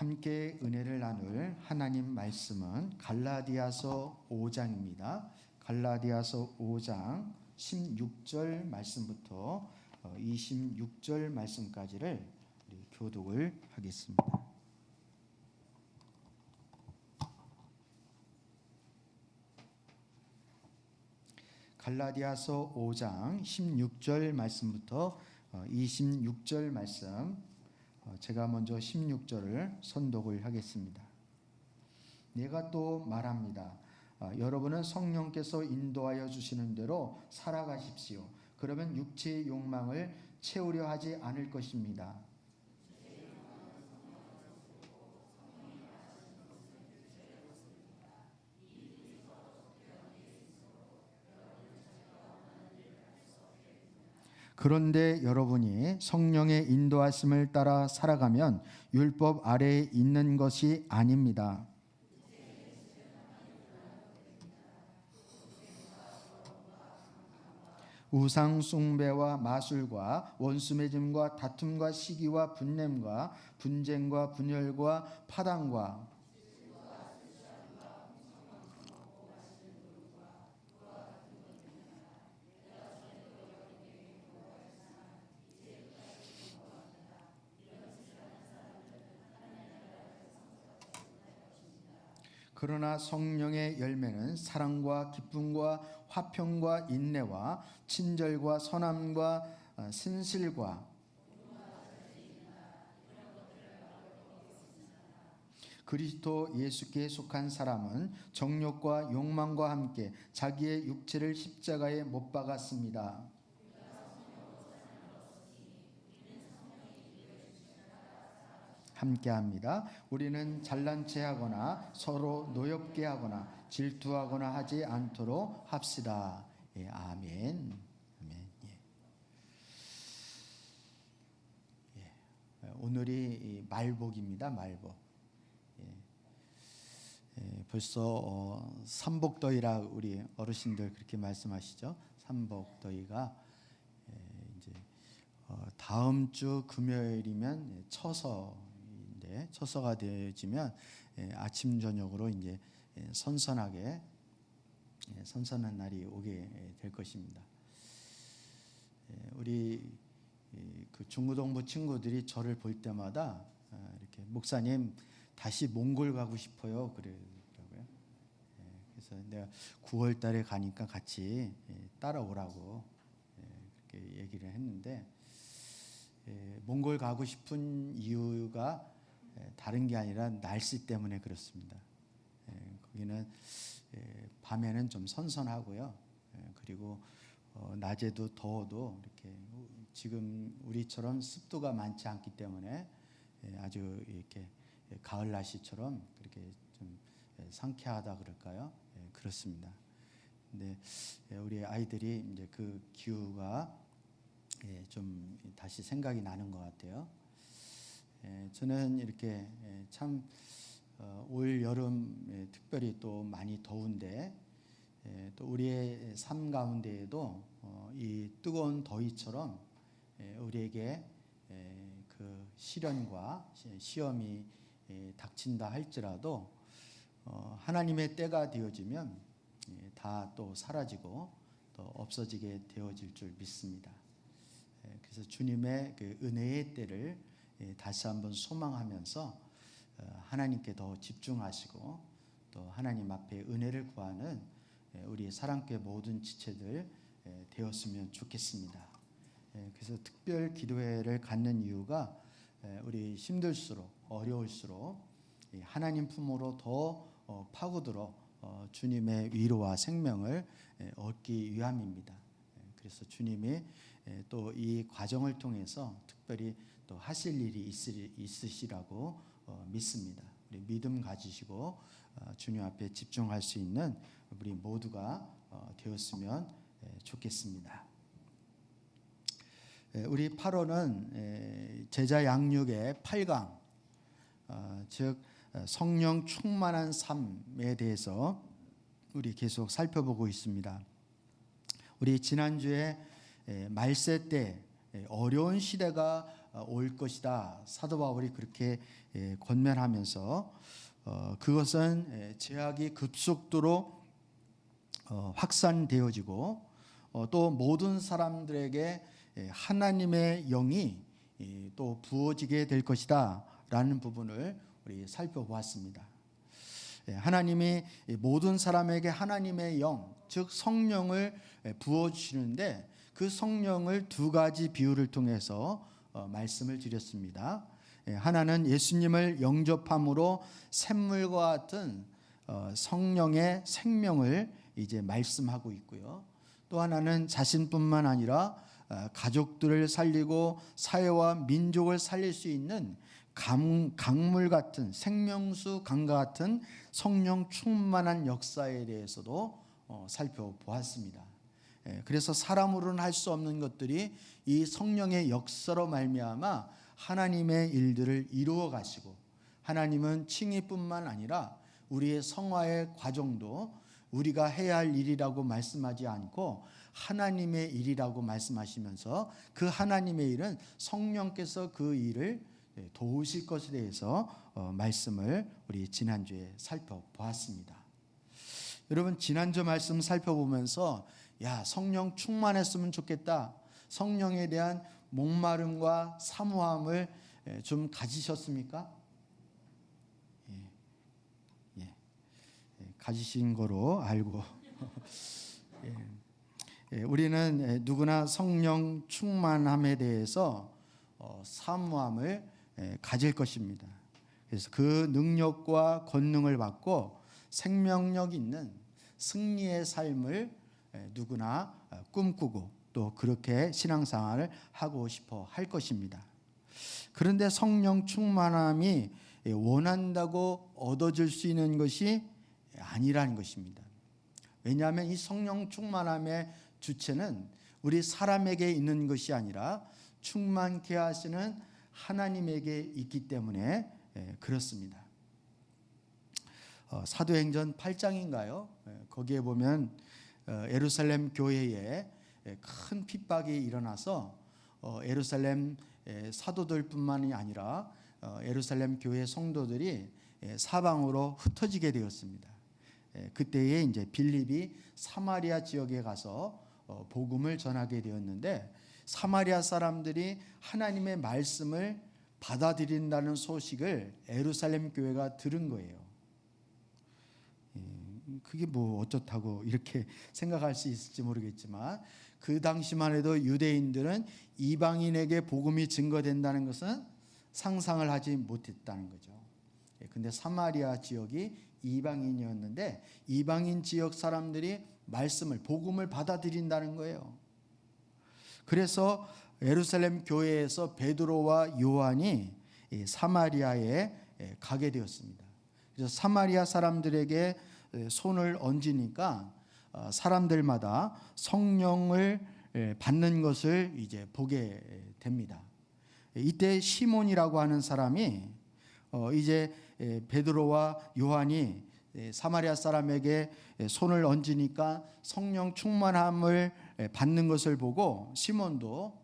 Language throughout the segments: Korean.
함께 은혜를 나눌 하나님 말씀은 갈라디아서 5장입니다. 갈라디아서 5장 16절 말씀부터 26절 말씀까지를 우리 교독을 하겠습니다. 갈라디아서 5장 16절 말씀부터 26절 말씀, 제가 먼저 16절을 선독을 하겠습니다. 내가 또 말합니다. 여러분은 성령께서 인도하여 주시는 대로 살아가십시오. 그러면 육체의 욕망을 채우려 하지 않을 것입니다. 그런데 여러분이 성령의 인도하심을 따라 살아가면 율법 아래에 있는 것이 아닙니다. 우상 숭배와 마술과 원수매짐과 다툼과 시기와 분냄과 분쟁과 분열과 파당과 그러나 성령의 열매는 사랑과 기쁨과 화평과 인내와 친절과 선함과 신실과 그리스도 예수께 속한 사람은 정욕과 욕망과 함께 자기의 육체를 십자가에 못 박았습니다. 함께합니다. 우리는 잘난 체하거나 서로 노엽게 하거나 질투하거나 하지 않도록 합시다. 예, 아멘. 아멘. 예. 오늘이 말복입니다. 말복. 벌써 삼복더위라 우리 어르신들 그렇게 말씀하시죠. 삼복더위가 이제 다음 주 금요일이면 처서가 되어지면 아침 저녁으로 이제 선선한 날이 오게 될 것입니다. 우리 그 중고등부 친구들이 저를 볼 때마다 이렇게 목사님 다시 몽골 가고 싶어요 그러더라고요. 그래서 내가 9월 달에 가니까 같이 따라오라고 그렇게 얘기를 했는데, 몽골 가고 싶은 이유가 다른 게 아니라 날씨 때문에 그렇습니다. 거기는 밤에는 좀 선선하고요. 그리고 낮에도 더워도 이렇게 지금 우리처럼 습도가 많지 않기 때문에 아주 이렇게 가을 날씨처럼 그렇게 좀 상쾌하다 그럴까요? 그렇습니다. 근데 우리 아이들이 이제 그 기후가 좀 다시 생각이 나는 것 같아요. 저는 이렇게 참 올 여름 특별히 또 많이 더운데, 또 우리의 삶 가운데에도 이 뜨거운 더위처럼 우리에게 그 시련과 시험이 닥친다 할지라도 하나님의 때가 되어지면 다 또 사라지고 또 없어지게 되어질 줄 믿습니다. 그래서 주님의 그 은혜의 때를 다시 한번 소망하면서 하나님께 더 집중하시고 또 하나님 앞에 은혜를 구하는 우리 사랑교회 모든 지체들 되었으면 좋겠습니다. 그래서 특별 기도회를 갖는 이유가 우리 힘들수록 어려울수록 하나님 품으로 더 파고들어 주님의 위로와 생명을 얻기 위함입니다. 그래서 주님이 또 이 과정을 통해서 특별히 또 하실 일이 있으시라고 믿습니다. 우리 믿음 가지시고 주님 앞에 집중할 수 있는 우리 모두가 되었으면 좋겠습니다. 우리 8월은 제자 양육의 8강, 즉 성령 충만한 삶에 대해서 우리 계속 살펴보고 있습니다. 우리 지난주에 말세 때 어려운 시대가 올 것이다. 사도 바울이 그렇게 권면하면서 그것은 죄악이 급속도로 확산되어지고 또 모든 사람들에게 하나님의 영이 또 부어지게 될 것이다 라는 부분을 우리 살펴보았습니다. 하나님이 모든 사람에게 하나님의 영, 즉 성령을 부어주시는데 그 성령을 두 가지 비유를 통해서 말씀을 드렸습니다. 하나는 예수님을 영접함으로 샘물과 같은 성령의 생명을 이제 말씀하고 있고요. 또 하나는 자신뿐만 아니라 가족들을 살리고 사회와 민족을 살릴 수 있는 강물 같은 생명수 강과 같은 성령 충만한 역사에 대해서도 살펴보았습니다. 그래서 사람으로는 할 수 없는 것들이 이 성령의 역사로 말미암아 하나님의 일들을 이루어 가시고, 하나님은 칭의뿐만 아니라 우리의 성화의 과정도 우리가 해야 할 일이라고 말씀하지 않고 하나님의 일이라고 말씀하시면서 그 하나님의 일은 성령께서 그 일을 도우실 것에 대해서 말씀을 우리 지난주에 살펴보았습니다. 여러분, 지난주 말씀 살펴보면서 성령 충만했으면 좋겠다, 성령에 대한 목마름과 사모함을 좀 가지셨습니까? 가지신 거로 알고 우리는 누구나 성령 충만함에 대해서 사모함을 가질 것입니다. 그래서 그 능력과 권능을 받고 생명력 있는 승리의 삶을 누구나 꿈꾸고 또 그렇게 신앙생활을 하고 싶어 할 것입니다. 그런데 성령 충만함이 원한다고 얻어질 수 있는 것이 아니라는 것입니다. 왜냐하면 이 성령 충만함의 주체는 우리 사람에게 있는 것이 아니라 충만케 하시는 하나님에게 있기 때문에 그렇습니다. 사도행전 8장인가요? 거기에 보면 예루살렘 교회에 큰 핍박이 일어나서 예루살렘 사도들뿐만이 아니라 예루살렘 교회 성도들이 사방으로 흩어지게 되었습니다. 그때에 이제 빌립이 사마리아 지역에 가서 복음을 전하게 되었는데, 사마리아 사람들이 하나님의 말씀을 받아들인다는 소식을 예루살렘 교회가 들은 거예요. 그게 뭐 어쩌다고 이렇게 생각할 수 있을지 모르겠지만, 그 당시만 해도 유대인들은 이방인에게 복음이 증거된다는 것은 상상을 하지 못했다는 거죠. 근데 사마리아 지역이 이방인이었는데 이방인 지역 사람들이 말씀을, 복음을 받아들인다는 거예요. 그래서 예루살렘 교회에서 베드로와 요한이 사마리아에 가게 되었습니다. 그래서 사마리아 사람들에게 손을 얹으니까 사람들마다 성령을 받는 것을 이제 보게 됩니다. 이때 시몬이라고 하는 사람이 이제 베드로와 요한이 사마리아 사람에게 손을 얹으니까 성령 충만함을 받는 것을 보고 시몬도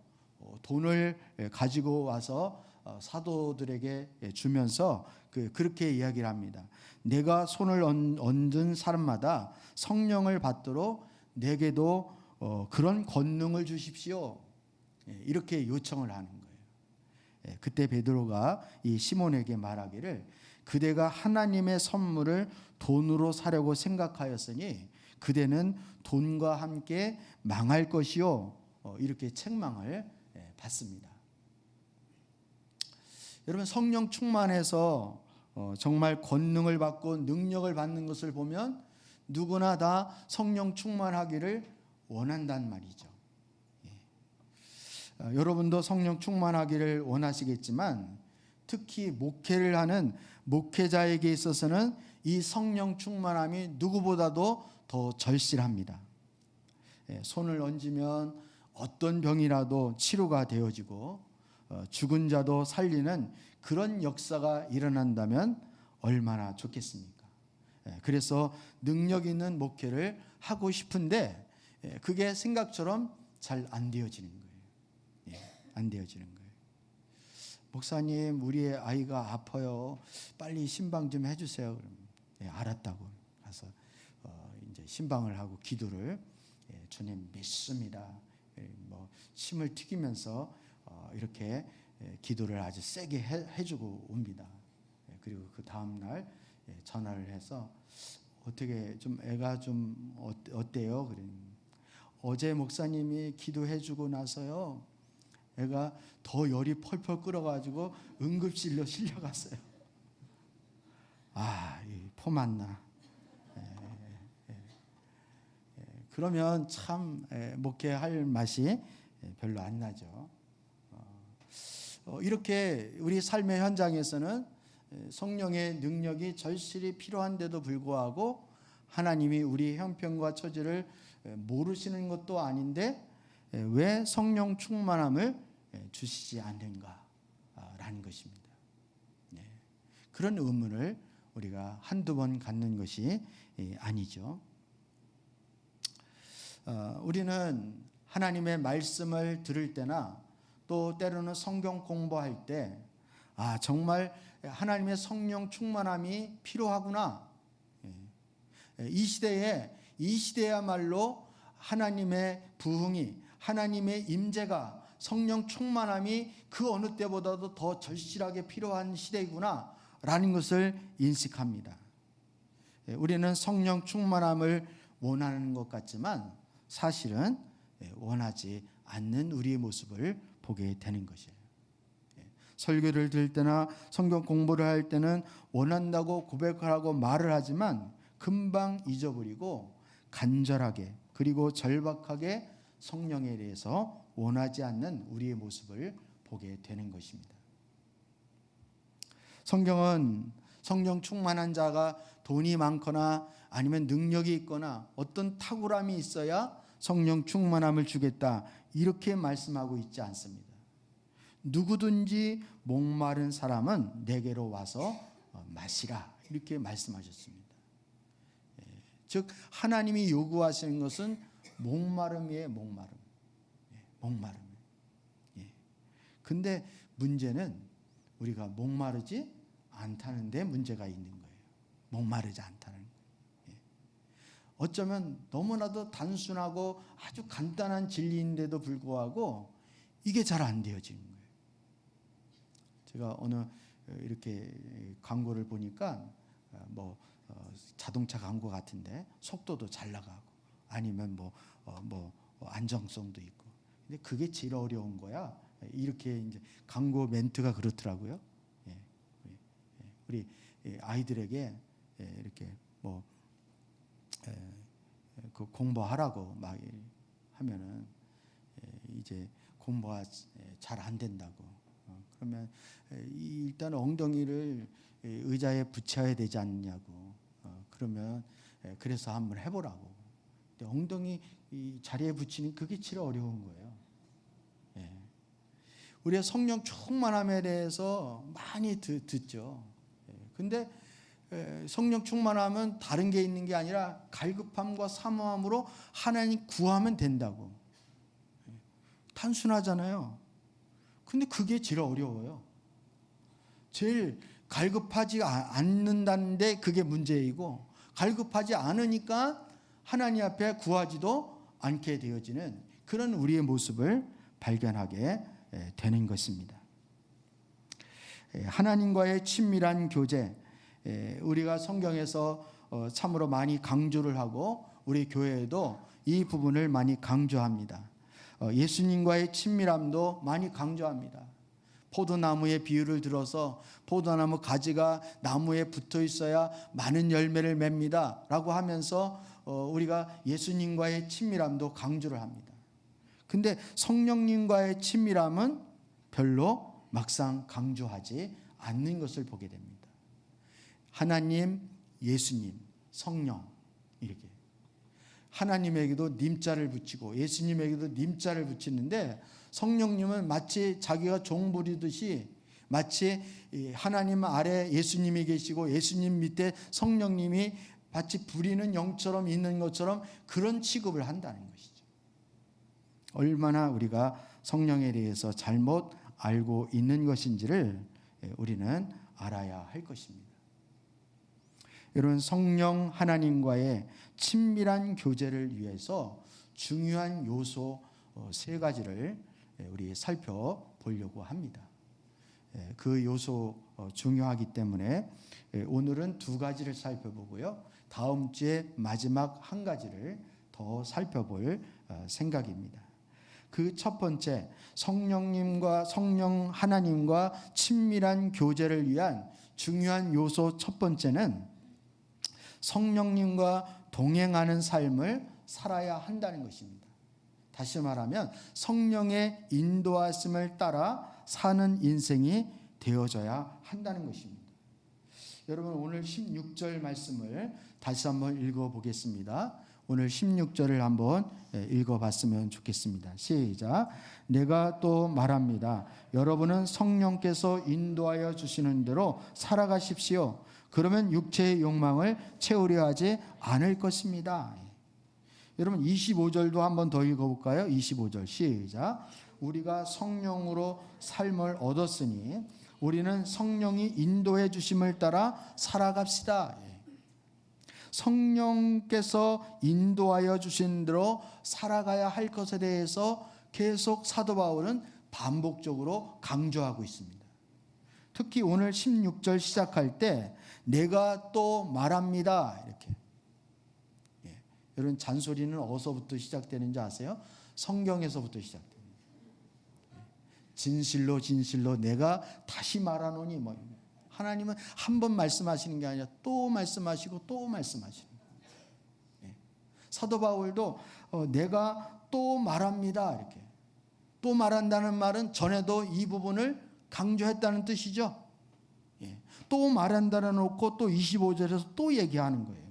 돈을 가지고 와서 사도들에게 주면서 그렇게 이야기를 합니다. 내가 손을 얹은 사람마다 성령을 받도록 내게도 그런 권능을 주십시오. 이렇게 요청을 하는 거예요. 그때 베드로가 이 시몬에게 말하기를, 그대가 하나님의 선물을 돈으로 사려고 생각하였으니 그대는 돈과 함께 망할 것이요, 이렇게 책망을 받습니다. 여러분, 성령 충만해서 정말 권능을 받고 능력을 받는 것을 보면 누구나 다 성령 충만하기를 원한단 말이죠. 여러분도 성령 충만하기를 원하시겠지만 특히 목회를 하는 목회자에게 있어서는 이 성령 충만함이 누구보다도 더 절실합니다. 손을 얹으면 어떤 병이라도 치료가 되어지고 죽은 자도 살리는 그런 역사가 일어난다면 얼마나 좋겠습니까? 그래서 능력 있는 목회를 하고 싶은데 그게 생각처럼 잘 안 되어지는 거예요. 안 되어지는 거예요. 목사님, 우리의 아이가 아파요. 빨리 신방 좀 해주세요. 그럼 알았다고 가서 이제 신방을 하고 기도를 주님 믿습니다. 뭐 침을 튀기면서 이렇게 기도를 아주 세게 해주고 옵니다. 그리고 그 다음 날 전화를 해서 어떻게 좀 애가 좀 어때요? 그랬더니 어제 목사님이 기도해주고 나서요, 애가 더 열이 펄펄 끓어가지고 응급실로 실려갔어요. 이 포만나. 그러면 참 목회할 맛이 별로 안 나죠. 이렇게 우리 삶의 현장에서는 성령의 능력이 절실히 필요한데도 불구하고 하나님이 우리 형편과 처지를 모르시는 것도 아닌데 왜 성령 충만함을 주시지 않는가라는 것입니다. 그런 의문을 우리가 한두 번 갖는 것이 아니죠. 우리는 하나님의 말씀을 들을 때나 또 때로는 성경 공부할 때 정말 하나님의 성령 충만함이 필요하구나. 이 시대야말로 하나님의 부흥이, 하나님의 임재가, 성령 충만함이 그 어느 때보다도 더 절실하게 필요한 시대이구나 라는 것을 인식합니다. 우리는 성령 충만함을 원하는 것 같지만 사실은 원하지 않는 우리의 모습을 보게 되는 것이에요. 설교를 들을 때나 성경 공부를 할 때는 원한다고 고백하라고 말을 하지만 금방 잊어버리고 간절하게 그리고 절박하게 성령에 대해서 원하지 않는 우리의 모습을 보게 되는 것입니다. 성경은 성령 충만한 자가 돈이 많거나 아니면 능력이 있거나 어떤 탁월함이 있어야 성령 충만함을 주겠다 이렇게 말씀하고 있지 않습니다. 누구든지 목마른 사람은 내게로 와서 마시라 이렇게 말씀하셨습니다. 즉 하나님이 요구하시는 것은 목마름이에요. 목마름. 근데 문제는 우리가 목마르지 않다는 데 문제가 있는 거예요. 목마르지 않다는 거예요. 어쩌면 너무나도 단순하고 아주 간단한 진리인데도 불구하고 이게 잘 안 되어지는 거예요. 제가 어느 이렇게 광고를 보니까 자동차 광고 같은데 속도도 잘 나가고 아니면 안정성도 있고. 근데 그게 제일 어려운 거야. 이렇게 이제 광고 멘트가 그렇더라고요. 우리 아이들에게 이렇게 그 공부하라고 막 하면은 이제 공부가 잘 안 된다고. 그러면 일단 엉덩이를 의자에 붙여야 되지 않냐고. 그러면 그래서 한번 해보라고. 근데 엉덩이 이 자리에 붙이는 그게 제일 어려운 거예요. 우리가 성령 충만함에 대해서 많이 듣죠. 근데 성령 충만함은 다른 게 있는 게 아니라 갈급함과 사모함으로 하나님 구하면 된다고. 단순하잖아요. 근데 그게 제일 어려워요. 제일 갈급하지 않는다는데 그게 문제이고 갈급하지 않으니까 하나님 앞에 구하지도 않게 되어지는 그런 우리의 모습을 발견하게 되는 것입니다. 하나님과의 친밀한 교제, 우리가 성경에서 참으로 많이 강조를 하고 우리 교회에도 이 부분을 많이 강조합니다. 예수님과의 친밀함도 많이 강조합니다. 포도나무의 비유를 들어서 포도나무 가지가 나무에 붙어 있어야 많은 열매를 맺습니다 라고 하면서 우리가 예수님과의 친밀함도 강조를 합니다. 근데 성령님과의 친밀함은 별로 막상 강조하지 않는 것을 보게 됩니다. 하나님, 예수님, 성령 이렇게 하나님에게도 님자를 붙이고 예수님에게도 님자를 붙이는데 성령님은 마치 자기가 종 부리듯이 마치 하나님 아래 예수님이 계시고 예수님 밑에 성령님이 마치 부리는 영처럼 있는 것처럼 그런 취급을 한다는 것이죠. 얼마나 우리가 성령에 대해서 잘못 알고 있는 것인지를 우리는 알아야 할 것입니다. 여러분, 성령 하나님과의 친밀한 교제를 위해서 중요한 요소 세 가지를 우리 살펴보려고 합니다. 그 요소 중요하기 때문에 오늘은 두 가지를 살펴보고요. 다음 주에 마지막 한 가지를 더 살펴볼 생각입니다. 그 첫 번째, 성령 하나님과 친밀한 교제를 위한 중요한 요소 첫 번째는 성령님과 동행하는 삶을 살아야 한다는 것입니다. 다시 말하면 성령의 인도하심을 따라 사는 인생이 되어져야 한다는 것입니다. 여러분, 오늘 16절 말씀을 다시 한번 읽어보겠습니다. 오늘 16절을 한번 읽어봤으면 좋겠습니다. 시작. 내가 또 말합니다. 여러분은 성령께서 인도하여 주시는 대로 살아가십시오. 그러면 육체의 욕망을 채우려 하지 않을 것입니다. 여러분, 25절도 한번 더 읽어볼까요? 25절 시작. 우리가 성령으로 삶을 얻었으니 우리는 성령이 인도해 주심을 따라 살아갑시다. 성령께서 인도하여 주신 대로 살아가야 할 것에 대해서 계속 사도 바울은 반복적으로 강조하고 있습니다. 특히 오늘 16절 시작할 때 내가 또 말합니다. 이렇게. 여러분, 잔소리는 어디서부터 시작되는지 아세요? 성경에서부터 시작됩니다. 진실로 진실로 내가 다시 말하노니 뭐. 하나님은 한 번 말씀하시는 게 아니라 또 말씀하시고 또 말씀하시는 거예요. 사도 바울도 내가 또 말합니다. 이렇게. 또 말한다는 말은 전에도 이 부분을 강조했다는 뜻이죠. 또 말한다는 놓고 또 25절에서 또 얘기하는 거예요.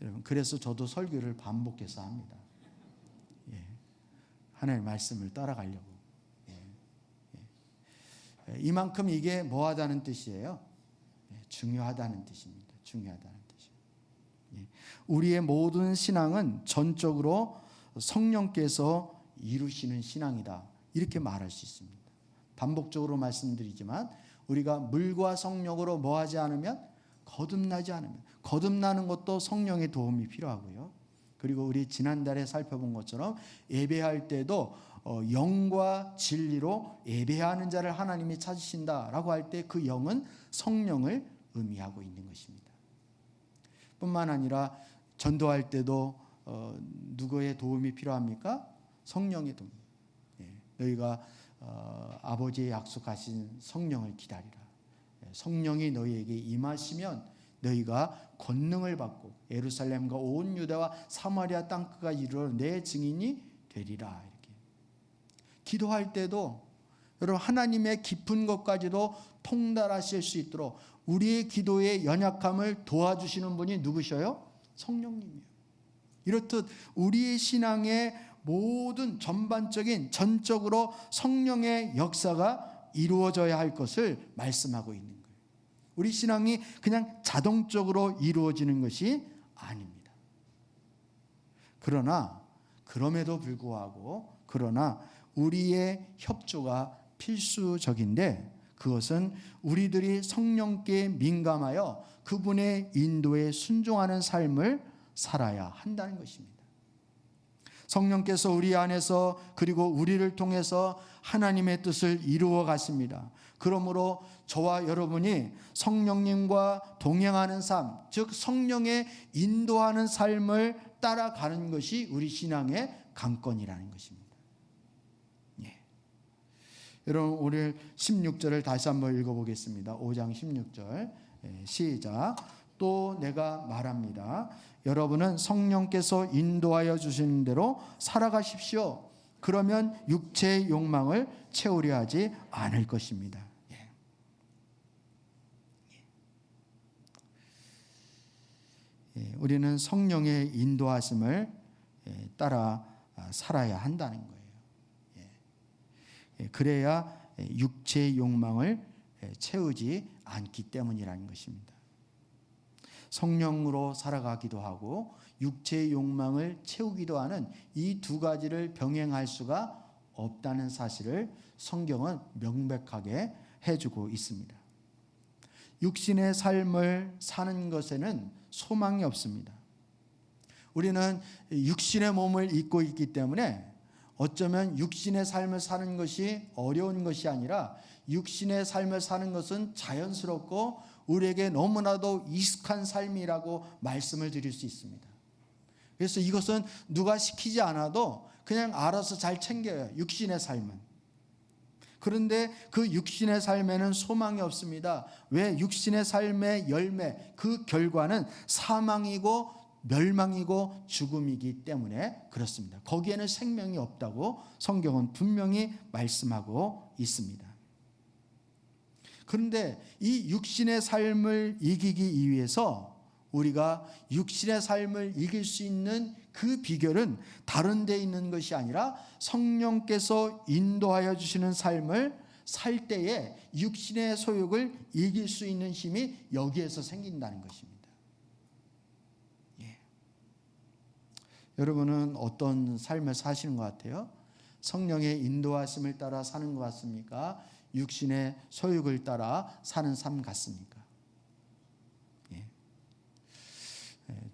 여러분, 그래서 저도 설교를 반복해서 합니다. 하나님의 말씀을 따라가려고. 이만큼 이게 뭐하다는 뜻이에요? 중요하다는 뜻입니다. 중요하다는 뜻이에요. 우리의 모든 신앙은 전적으로 성령께서 이루시는 신앙이다. 이렇게 말할 수 있습니다. 반복적으로 말씀드리지만 우리가 물과 성령으로 뭐하지 않으면 거듭나지 않으면 거듭나는 것도 성령의 도움이 필요하고요. 그리고 우리 지난달에 살펴본 것처럼 예배할 때도 영과 진리로 예배하는 자를 하나님이 찾으신다라고 할 때 그 영은 성령을 의미하고 있는 것입니다. 뿐만 아니라 전도할 때도 누구의 도움이 필요합니까? 성령의 도움. 너희가 아버지의 약속하신 성령을 기다리라. 성령이 너희에게 임하시면 너희가 권능을 받고 예루살렘과 온 유다와 사마리아 땅끝까지 이르러 내 증인이 되리라. 이렇게 기도할 때도 여러분, 하나님의 깊은 것까지도 통달하실 수 있도록 우리의 기도의 연약함을 도와주시는 분이 누구셔요? 성령님이에요. 이렇듯 우리의 신앙의 모든 전반적인 전적으로 성령의 역사가 이루어져야 할 것을 말씀하고 있는 거예요. 우리 신앙이 그냥 자동적으로 이루어지는 것이 아닙니다. 그럼에도 불구하고 우리의 협조가 필수적인데 그것은 우리들이 성령께 민감하여 그분의 인도에 순종하는 삶을 살아야 한다는 것입니다. 성령께서 우리 안에서 그리고 우리를 통해서 하나님의 뜻을 이루어 가십니다. 그러므로 저와 여러분이 성령님과 동행하는 삶, 즉 성령의 인도하는 삶을 따라가는 것이 우리 신앙의 강건이라는 것입니다. 여러분, 오늘 16절을 다시 한번 읽어보겠습니다. 5장 16절 시작. 또 내가 말합니다. 여러분은 성령께서 인도하여 주시는 대로 살아가십시오. 그러면 육체의 욕망을 채우려 하지 않을 것입니다. 우리는 성령의 인도하심을 따라 살아야 한다는 거예요. 그래야 육체의 욕망을 채우지 않기 때문이라는 것입니다. 성령으로 살아가기도 하고 육체의 욕망을 채우기도 하는 이 두 가지를 병행할 수가 없다는 사실을 성경은 명백하게 해주고 있습니다. 육신의 삶을 사는 것에는 소망이 없습니다. 우리는 육신의 몸을 입고 있기 때문에 어쩌면 육신의 삶을 사는 것이 어려운 것이 아니라 육신의 삶을 사는 것은 자연스럽고 우리에게 너무나도 익숙한 삶이라고 말씀을 드릴 수 있습니다. 그래서 이것은 누가 시키지 않아도 그냥 알아서 잘 챙겨요. 육신의 삶은. 그런데 그 육신의 삶에는 소망이 없습니다. 왜? 육신의 삶의 열매, 그 결과는 사망이고 멸망이고 죽음이기 때문에 그렇습니다. 거기에는 생명이 없다고 성경은 분명히 말씀하고 있습니다. 그런데 이 육신의 삶을 이기기 위해서 우리가 육신의 삶을 이길 수 있는 그 비결은 다른 데 있는 것이 아니라 성령께서 인도하여 주시는 삶을 살 때에 육신의 소욕을 이길 수 있는 힘이 여기에서 생긴다는 것입니다. 예. 여러분은 어떤 삶을 사시는 것 같아요? 성령의 인도하심을 따라 사는 것 같습니까? 육신의 소욕을 따라 사는 삶 같습니까?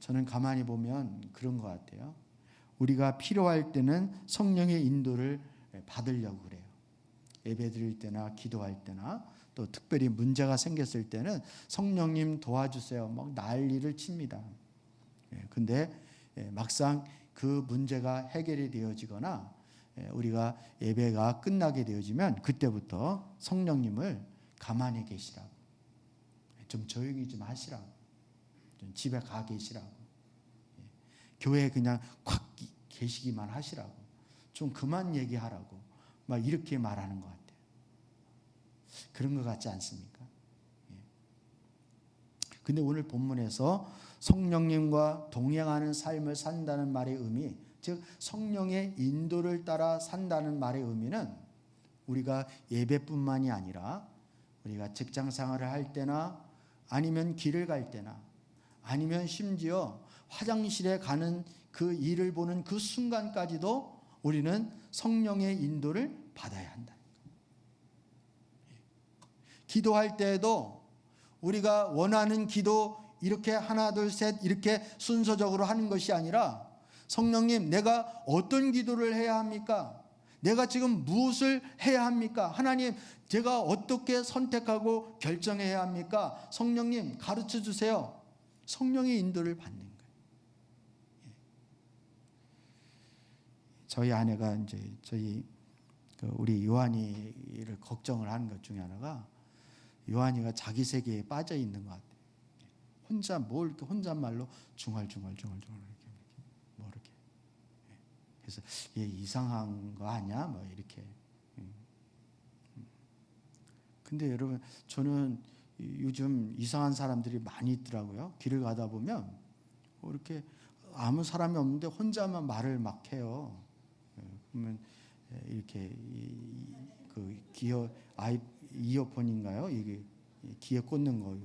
저는 가만히 보면 그런 것 같아요. 우리가 필요할 때는 성령의 인도를 받으려고 그래요. 예배 드릴 때나 기도할 때나 또 특별히 문제가 생겼을 때는 성령님 도와주세요. 막 난리를 칩니다. 근데 막상 그 문제가 해결이 되어지거나 우리가 예배가 끝나게 되어지면 그때부터 성령님을 가만히 계시라고, 좀 조용히 좀 하시라고, 좀 집에 가 계시라고, 교회에 그냥 콱 계시기만 하시라고, 좀 그만 얘기하라고 막 이렇게 말하는 것 같아요. 그런 것 같지 않습니까? 근데 오늘 본문에서 성령님과 동행하는 삶을 산다는 말의 의미, 즉 성령의 인도를 따라 산다는 말의 의미는 우리가 예배뿐만이 아니라 우리가 직장 생활을 할 때나 아니면 길을 갈 때나 아니면 심지어 화장실에 가는 그 일을 보는 그 순간까지도 우리는 성령의 인도를 받아야 한다. 기도할 때에도 우리가 원하는 기도 이렇게 하나 둘 셋 이렇게 순서적으로 하는 것이 아니라 성령님, 내가 어떤 기도를 해야 합니까? 내가 지금 무엇을 해야 합니까? 하나님, 제가 어떻게 선택하고 결정해야 합니까? 성령님, 가르쳐 주세요. 성령의 인도를 받는 거예요. 저희 아내가 이제 우리 요한이를 걱정을 하는 것 중에 하나가 요한이가 자기 세계에 빠져 있는 것 같아요. 혼자 뭘 이렇게 혼잣말로 중얼중얼 이렇게 뭐 이렇게. 그래서 얘 이상한 거 아니야? 뭐 이렇게. 근데 여러분, 저는 요즘 이상한 사람들이 많이 있더라고요. 길을 가다 보면 이렇게 아무 사람이 없는데 혼자만 말을 막 해요. 그러면 이렇게 그 이어폰인가요? 이게 귀에 꽂는 거,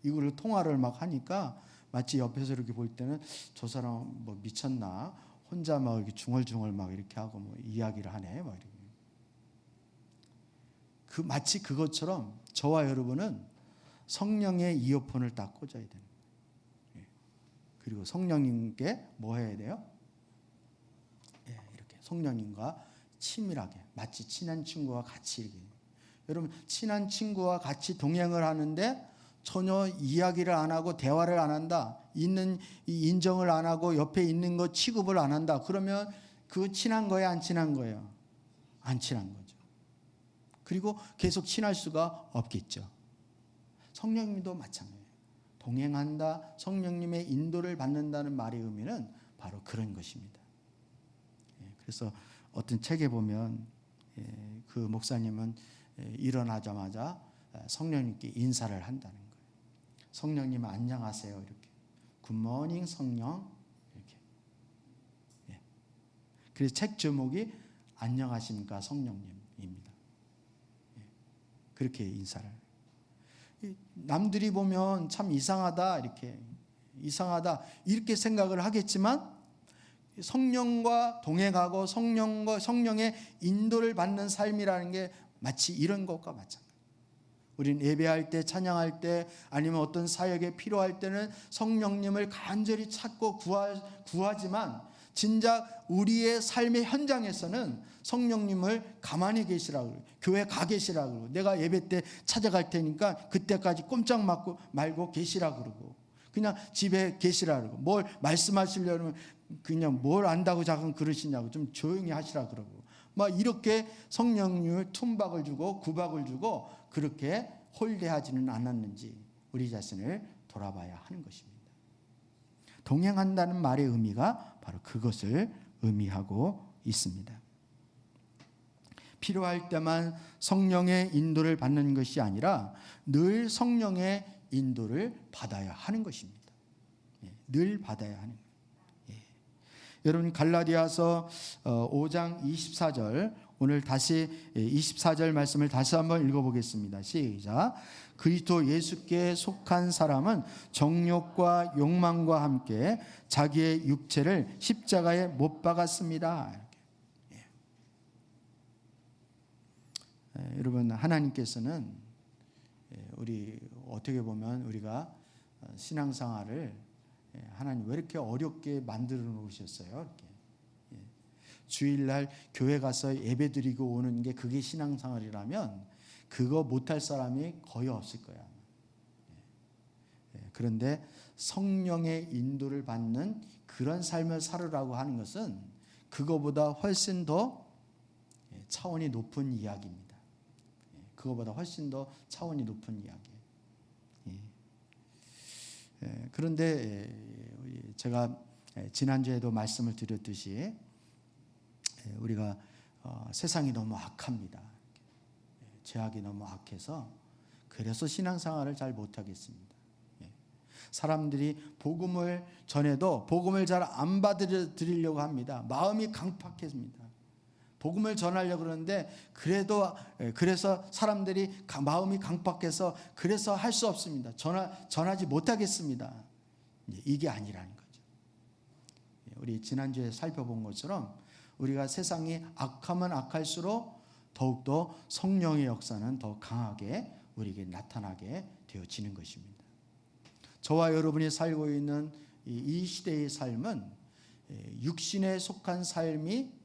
이거를 통화를 막 하니까 마치 옆에서 이렇게 볼 때는 저 사람 뭐 미쳤나? 혼자 막 이렇게 중얼중얼 막 이렇게 하고 뭐 이야기를 하네, 막 이렇게. 마치 그것처럼 저와 여러분은 성령의 이어폰을 딱 꽂아야 되는 거예요. 그리고 성령님께 뭐 해야 돼요? 이렇게 성령님과 친밀하게, 마치 친한 친구와 같이 이렇게. 여러분, 친한 친구와 같이 동행을 하는데 전혀 이야기를 안 하고 대화를 안 한다, 있는 인정을 안 하고 옆에 있는 거 취급을 안 한다, 그러면 그 친한 거예요, 안 친한 거예요? 안 친한 거죠. 그리고 계속 친할 수가 없겠죠. 성령님도 마찬가지예요. 동행한다, 성령님의 인도를 받는다는 말의 의미는 바로 그런 것입니다. 그래서 어떤 책에 보면 그 목사님은 일어나자마자 성령님께 인사를 한다는 거예요. 성령님 안녕하세요, 이렇게. 굿모닝 성령, 이렇게. 그래서 책 제목이 안녕하십니까 성령님입니다. 그렇게 인사를. 남들이 보면 참 이상하다, 이렇게 이상하다 이렇게 생각을 하겠지만 성령과 동행하고 성령의 인도를 받는 삶이라는 게 마치 이런 것과 마찬가지예요. 우린 예배할 때, 찬양할 때, 아니면 어떤 사역에 필요할 때는 성령님을 간절히 찾고 구하지만 진작 우리의 삶의 현장에서는 성령님을 가만히 계시라고, 교회 가 계시라고, 내가 예배 때 찾아갈 테니까 그때까지 꼼짝 말고 계시라고 그러고, 그냥 집에 계시라고 그러고, 뭘 말씀하시려면 그냥 뭘 안다고 자꾸 그러시냐고 좀 조용히 하시라 그러고, 막 이렇게 성령님을 툰박을 주고 구박을 주고 그렇게 홀대하지는 않았는지 우리 자신을 돌아봐야 하는 것입니다. 동행한다는 말의 의미가 바로 그것을 의미하고 있습니다. 필요할 때만 성령의 인도를 받는 것이 아니라 늘 성령의 인도를 받아야 하는 것입니다. 늘 받아야 하는 거예요. 여러분 갈라디아서 5장 24절, 오늘 다시 24절 말씀을 다시 한번 읽어보겠습니다. 시작. 그리스도 예수께 속한 사람은 정욕과 욕망과 함께 자기의 육체를 십자가에 못 박았습니다. 여러분 하나님께서는 우리 어떻게 보면 우리가 신앙생활을 하나님 왜 이렇게 어렵게 만들어 놓으셨어요? 이렇게. 주일날 교회 가서 예배 드리고 오는 게 그게 신앙생활이라면 그거 못할 사람이 거의 없을 거야. 그런데 성령의 인도를 받는 그런 삶을 살으라고 하는 것은 그거보다 훨씬 더 차원이 높은 이야기입니다. 그거보다 훨씬 더 차원이 높은 이야기. 그런데 제가 지난주에도 말씀을 드렸듯이 우리가 세상이 너무 악합니다. 죄악이 너무 악해서 그래서 신앙생활을 잘 못하겠습니다. 사람들이 복음을 전해도 복음을 잘 안 받아들이려고 합니다. 마음이 강팍해집니다. 복음을 전하려고 그러는데 그래서 사람들이 마음이 강팍해서 그래서 할 수 없습니다. 전하지 못하겠습니다. 이게 아니라는 거죠. 우리 지난주에 살펴본 것처럼 우리가 세상이 악하면 악할수록 더욱더 성령의 역사는 더 강하게 우리에게 나타나게 되어지는 것입니다. 저와 여러분이 살고 있는 이 시대의 삶은 육신에 속한 삶이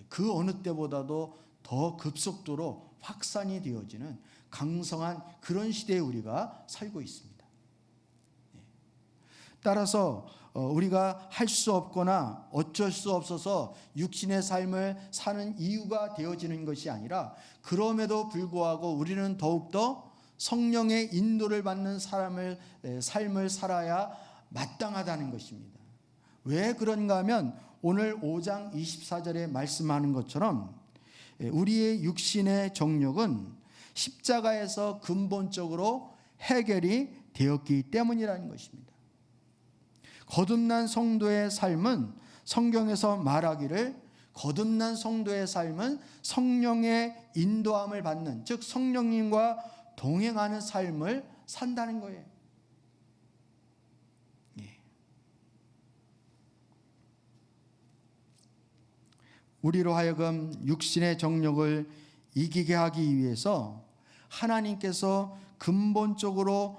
그 어느 때보다도 더 급속도로 확산이 되어지는 강성한 그런 시대에 우리가 살고 있습니다. 따라서 우리가 할 수 없거나 어쩔 수 없어서 육신의 삶을 사는 이유가 되어지는 것이 아니라 그럼에도 불구하고 우리는 더욱더 성령의 인도를 받는 삶을 살아야 마땅하다는 것입니다. 왜 그런가 하면 오늘 5장 24절에 말씀하는 것처럼 우리의 육신의 정욕은 십자가에서 근본적으로 해결이 되었기 때문이라는 것입니다. 거듭난 성도의 삶은 성경에서 말하기를 거듭난 성도의 삶은 성령의 인도함을 받는, 즉 성령님과 동행하는 삶을 산다는 거예요. 우리로 하여금 육신의 정욕을 이기게 하기 위해서 하나님께서 근본적으로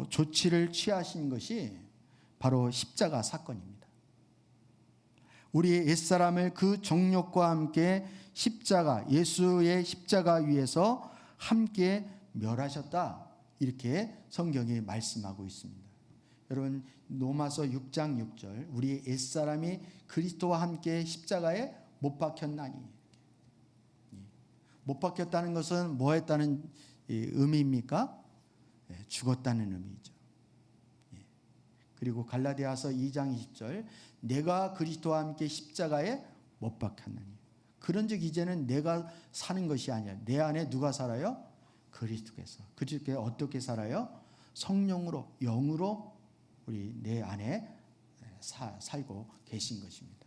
조치를 취하신 것이 바로 십자가 사건입니다. 우리의 옛사람을 그 정욕과 함께 십자가, 예수의 십자가 위에서 함께 멸하셨다, 이렇게 성경이 말씀하고 있습니다. 여러분 로마서 6장 6절, 우리의 옛사람이 그리스도와 함께 십자가에 못 박혔나니. 못 박혔다는 것은 뭐 했다는 의미입니까? 죽었다는 의미죠. 그리고 갈라디아서 2장 20절, 내가 그리스도와 함께 십자가에 못 박혔나니. 그런즉 이제는 내가 사는 것이 아니라 내 안에 누가 살아요? 그리스도께서. 그리스도께 어떻게 살아요? 성령으로, 영으로 우리 내 안에 살고 계신 것입니다.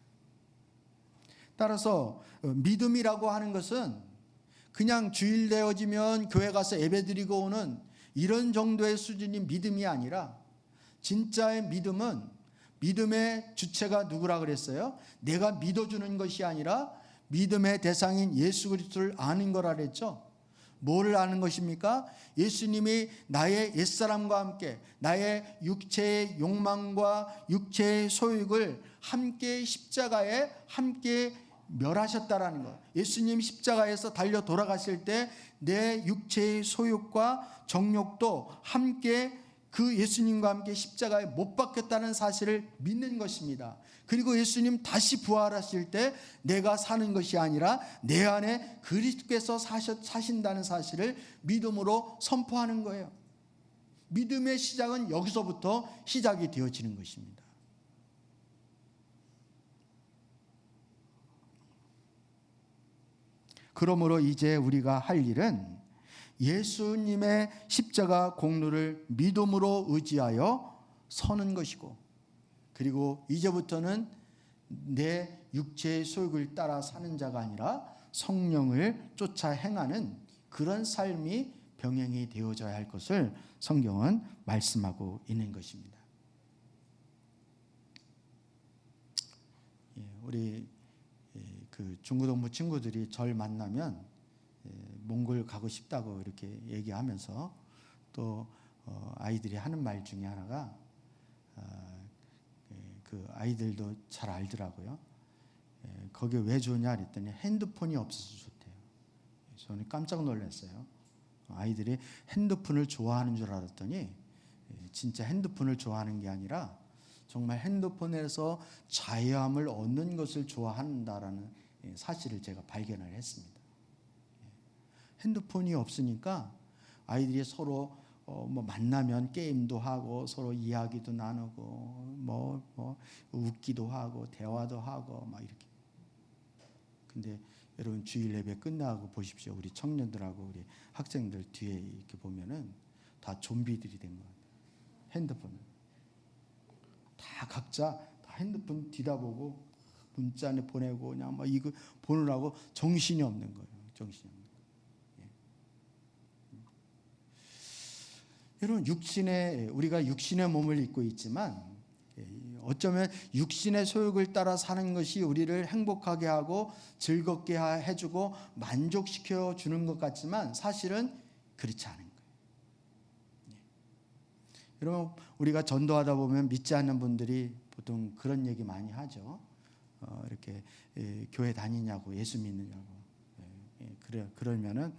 따라서 믿음이라고 하는 것은 그냥 주일 되어지면 교회 가서 예배드리고 오는 이런 정도의 수준의 믿음이 아니라 진짜의 믿음은 믿음의 주체가 누구라 그랬어요? 내가 믿어주는 것이 아니라 믿음의 대상인 예수 그리스도를 아는 거라 그랬죠. 뭐를 아는 것입니까? 예수님이 나의 옛사람과 함께 나의 육체의 욕망과 육체의 소욕을 함께 십자가에 함께 멸하셨다라는 것. 예수님 십자가에서 달려 돌아가실 때 내 육체의 소욕과 정욕도 함께 그 예수님과 함께 십자가에 못 박혔다는 사실을 믿는 것입니다. 그리고 예수님 다시 부활하실 때 내가 사는 것이 아니라 내 안에 그리스도께서 사신다는 사실을 믿음으로 선포하는 거예요. 믿음의 시작은 여기서부터 시작이 되어지는 것입니다. 그러므로 이제 우리가 할 일은 예수님의 십자가 공로를 믿음으로 의지하여 서는 것이고, 그리고 이제부터는 내 육체의 소욕을 따라 사는 자가 아니라 성령을 쫓아 행하는 그런 삶이 병행이 되어져야 할 것을 성경은 말씀하고 있는 것입니다. 우리 그 중고등부 친구들이 절 만나면 몽골 가고 싶다고 이렇게 얘기하면서 또 아이들이 하는 말 중에 하나가 그 아이들도 잘 알더라고요. 거기 왜 좋냐 그랬더니 핸드폰이 없어서 좋대요. 저는 깜짝 놀랐어요. 아이들이 핸드폰을 좋아하는 줄 알았더니 진짜 핸드폰을 좋아하는 게 아니라 정말 핸드폰에서 자유함을 얻는 것을 좋아한다라는 사실을 제가 발견을 했습니다. 핸드폰이 없으니까 아이들이 서로 뭐 만나면 게임도 하고 서로 이야기도 나누고 뭐 웃기도 하고 대화도 하고 막 이렇게. 근데 여러분 주일 예배 끝나고 보십시오. 우리 청년들하고 우리 학생들 뒤에 이렇게 보면은 다 좀비들이 된 거예요. 핸드폰을 다 각자 다 핸드폰 뒤다보고 문자를 보내고 그냥 막 이거 보느라고 정신이 없는 거예요. 정신이 없는 거예요. 여러분 우리가 육신의 몸을 입고 있지만 어쩌면 육신의 소욕을 따라 사는 것이 우리를 행복하게 하고 즐겁게 해주고 만족시켜 주는 것 같지만 사실은 그렇지 않은 거예요. 여러분 우리가 전도하다 보면 믿지 않는 분들이 보통 그런 얘기 많이 하죠. 이렇게 교회 다니냐고 예수 믿느냐고 그러면은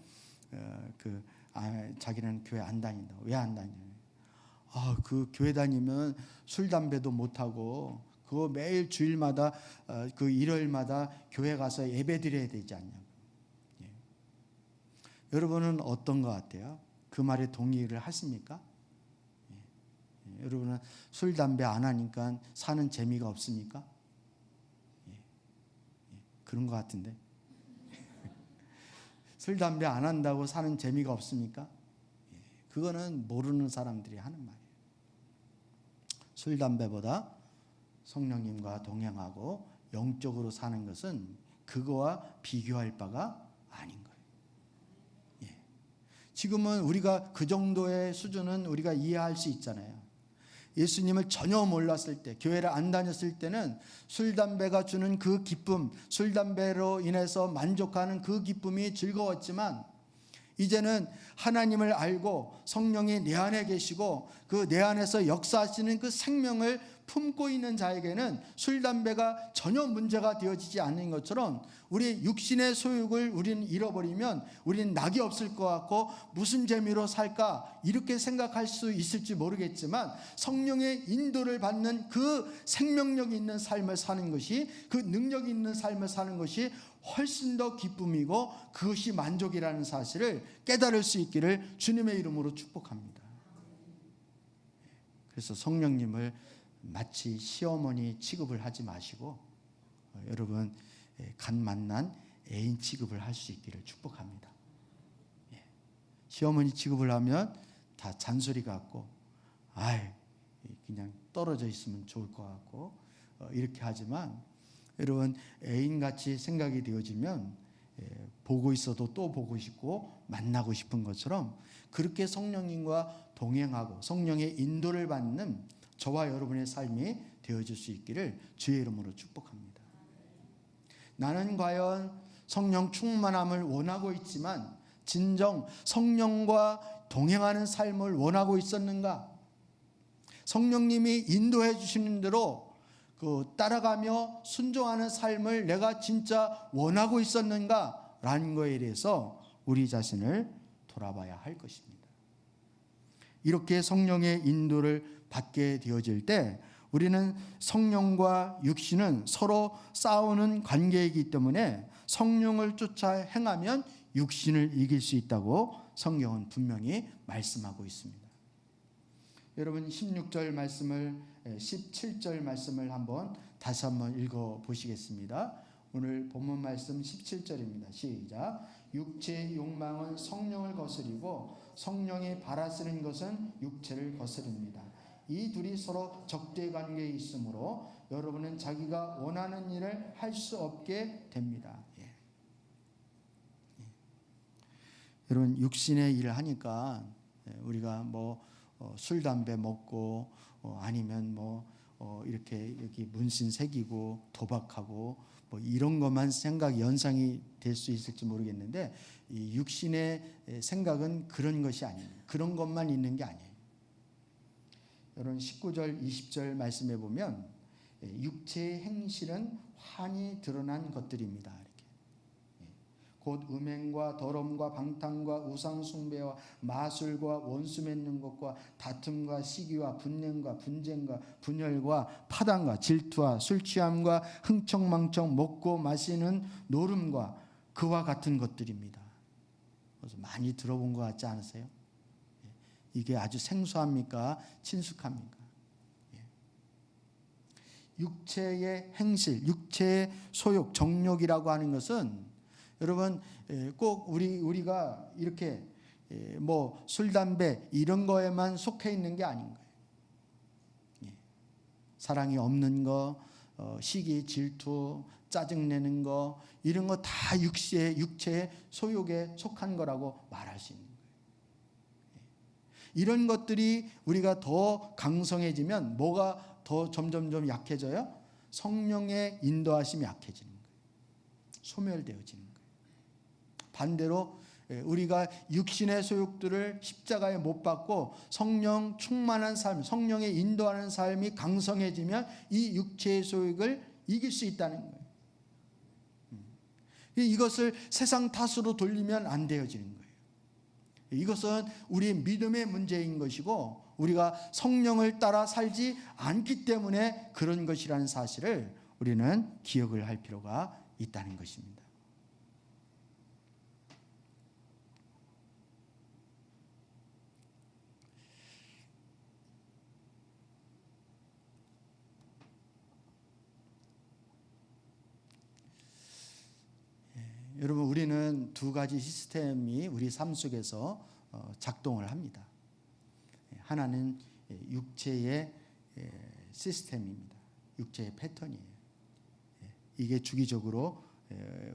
자기는 교회 안 다닌다고. 왜 안 다니냐? 그 교회 다니면 술 담배도 못 하고 그 매일 주일마다 그 일요일마다 교회 가서 예배 드려야 되지 않냐고. 여러분은 어떤 것 같아요? 그 말에 동의를 하십니까? 여러분은 술 담배 안 하니까 사는 재미가 없습니까? 그런 것 같은데. 술 담배 안 한다고 사는 재미가 없습니까? 그거는 모르는 사람들이 하는 말이에요. 술 담배보다 성령님과 동행하고 영적으로 사는 것은 그거와 비교할 바가 아닌 거예요. 지금은 우리가 그 정도의 수준은 우리가 이해할 수 있잖아요. 예수님을 전혀 몰랐을 때, 교회를 안 다녔을 때는 술 담배가 주는 그 기쁨, 술 담배로 인해서 만족하는 그 기쁨이 즐거웠지만 이제는 하나님을 알고 성령이 내 안에 계시고 그 내 안에서 역사하시는 그 생명을 품고 있는 자에게는 술 담배가 전혀 문제가 되어지지 않는 것처럼 우리 육신의 소욕을 우리는 잃어버리면 우리는 낙이 없을 것 같고 무슨 재미로 살까 이렇게 생각할 수 있을지 모르겠지만 성령의 인도를 받는 그 생명력이 있는 삶을 사는 것이, 그 능력이 있는 삶을 사는 것이 훨씬 더 기쁨이고 그것이 만족이라는 사실을 깨달을 수 있기를 주님의 이름으로 축복합니다. 그래서 성령님을 마치 시어머니 취급을 하지 마시고 여러분 갓 만난 애인 취급을 할 수 있기를 축복합니다. 시어머니 취급을 하면 다 잔소리 같고 그냥 떨어져 있으면 좋을 것 같고 이렇게 하지만 여러분 애인같이 생각이 되어지면 보고 있어도 또 보고 싶고 만나고 싶은 것처럼 그렇게 성령님과 동행하고 성령의 인도를 받는 저와 여러분의 삶이 되어질 수 있기를 주의 이름으로 축복합니다. 나는 과연 성령 충만함을 원하고 있지만 진정 성령과 동행하는 삶을 원하고 있었는가? 성령님이 인도해 주시는 대로 따라가며 순종하는 삶을 내가 진짜 원하고 있었는가? 라는 거에 대해서 우리 자신을 돌아봐야 할 것입니다. 이렇게 성령의 인도를 받게 되어질 때 우리는 성령과 육신은 서로 싸우는 관계이기 때문에 성령을 쫓아 행하면 육신을 이길 수 있다고 성경은 분명히 말씀하고 있습니다. 여러분 16절 말씀을 17절 말씀을 다시 한번 읽어 보시겠습니다. 오늘 본문 말씀 17절입니다. 시작. 육체의 욕망은 성령을 거스리고 성령이 바라시는 것은 육체를 거스릅니다. 이 둘이 서로 적대 관계에 있으므로 여러분은 자기가 원하는 일을 할 수 없게 됩니다. 여러분 육신의 일을 하니까 우리가 술 담배 먹고 아니면 이렇게 여기 문신 새기고 도박하고 이런 것만 연상이 될 수 있을지 모르겠는데 이 육신의 생각은 그런 것이 아니에요. 그런 것만 있는 게 아니에요. 여러분 19절 20절 말씀해 보면 육체의 행실은 환히 드러난 것들입니다. 이렇게. 곧 음행과 더러움과 방탕과 우상 숭배와 마술과 원수 맺는 것과 다툼과 시기와 분냄과 분쟁과 분열과 파당과 질투와 술 취함과 흥청망청 먹고 마시는 노름과 그와 같은 것들입니다. 그래서 많이 들어본 것 같지 않으세요? 이게 아주 생소합니까? 친숙합니까? 육체의 행실, 육체의 소욕, 정욕이라고 하는 것은 여러분 꼭 우리가 이렇게 술, 담배 이런 거에만 속해 있는 게 아닌 거예요. 사랑이 없는 거, 시기, 질투, 짜증내는 거 이런 거 다 육체의 소욕에 속한 거라고 말할 수 있는 거예요. 이런 것들이 우리가 더 강성해지면 뭐가 더 점점 약해져요? 성령의 인도하심이 약해지는 거예요. 소멸되어지는 거예요. 반대로 우리가 육신의 소욕들을 십자가에 못 박고 성령 충만한 삶, 성령의 인도하는 삶이 강성해지면 이 육체의 소욕을 이길 수 있다는 거예요. 이것을 세상 탓으로 돌리면 안 되어지는 거예요. 이것은 우리의 믿음의 문제인 것이고 우리가 성령을 따라 살지 않기 때문에 그런 것이라는 사실을 우리는 기억을 할 필요가 있다는 것입니다. 여러분 우리는 두 가지 시스템이 우리 삶 속에서 작동을 합니다. 하나는 육체의 시스템입니다. 육체의 패턴이에요. 이게 주기적으로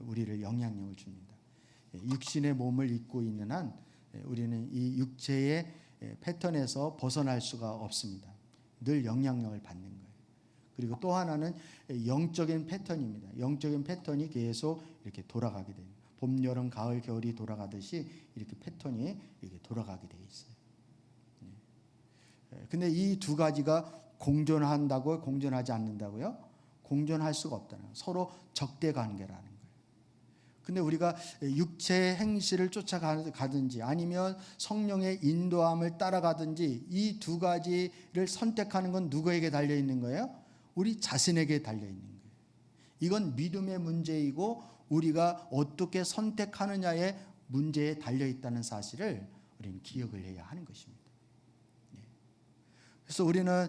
우리를 영향력을 줍니다. 육신의 몸을 입고 있는 한 우리는 이 육체의 패턴에서 벗어날 수가 없습니다. 늘 영향력을 받는 거예요. 그리고 또 하나는 영적인 패턴입니다. 영적인 패턴이 계속 이렇게 돌아가게 됩니다. 봄, 여름, 가을, 겨울이 돌아가듯이 이렇게 패턴이 이렇게 돌아가게 돼 있어요. 근데 이 두 가지가 공존한다고 공존하지 않는다고요? 공존할 수가 없다는 거예요. 서로 적대 관계라는 거예요. 근데 우리가 육체의 행실을 쫓아가든지 아니면 성령의 인도함을 따라가든지 이 두 가지를 선택하는 건 누구에게 달려 있는 거예요? 우리 자신에게 달려 있는 거예요. 이건 믿음의 문제이고 우리가 어떻게 선택하느냐의 문제에 달려 있다는 사실을 우리는 기억을 해야 하는 것입니다. 그래서 우리는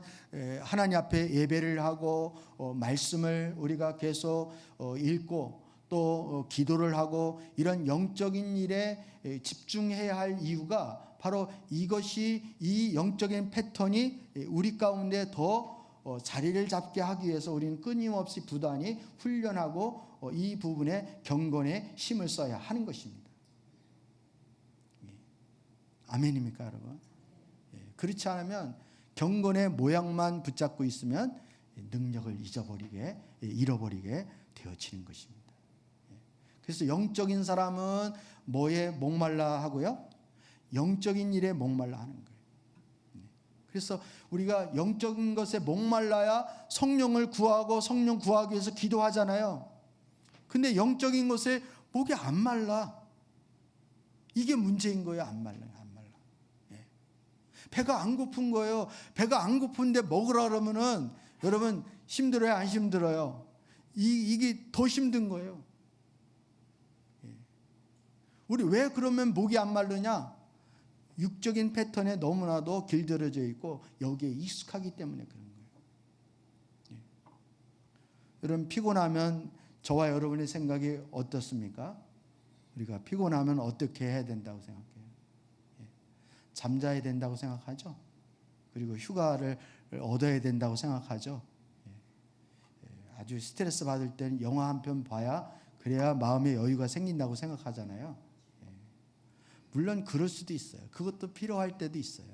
하나님 앞에 예배를 하고 말씀을 우리가 계속 읽고 또 기도를 하고 이런 영적인 일에 집중해야 할 이유가 바로 이것이 이 영적인 패턴이 우리 가운데 더 자리를 잡게 하기 위해서 우리는 끊임없이 부단히 훈련하고 이 부분에 경건에 힘을 써야 하는 것입니다. 아멘입니까 여러분? 그렇지 않으면 경건의 모양만 붙잡고 있으면 능력을 잃어버리게 되어지는 것입니다. 그래서 영적인 사람은 뭐에 목말라 하고요? 영적인 일에 목말라 하는 거예요. 그래서 우리가 영적인 것에 목말라야 성령을 구하고 성령 구하기 위해서 기도하잖아요. 근데 영적인 것에 목이 안 말라. 이게 문제인 거예요. 안 말라요. 안 말라. 예. 배가 안 고픈 거예요. 배가 안 고픈데 먹으라 그러면은 여러분 힘들어요? 안 힘들어요? 이게 더 힘든 거예요. 우리 왜 그러면 목이 안 마르냐? 육적인 패턴에 너무나도 길들여져 있고 여기에 익숙하기 때문에 그런 거예요. 여러분 피곤하면 저와 여러분의 생각이 어떻습니까? 우리가 피곤하면 어떻게 해야 된다고 생각해요? 잠자야 된다고 생각하죠? 그리고 휴가를 얻어야 된다고 생각하죠? 아주 스트레스 받을 때는 영화 한 편 봐야 그래야 마음의 여유가 생긴다고 생각하잖아요. 물론 그럴 수도 있어요. 그것도 필요할 때도 있어요.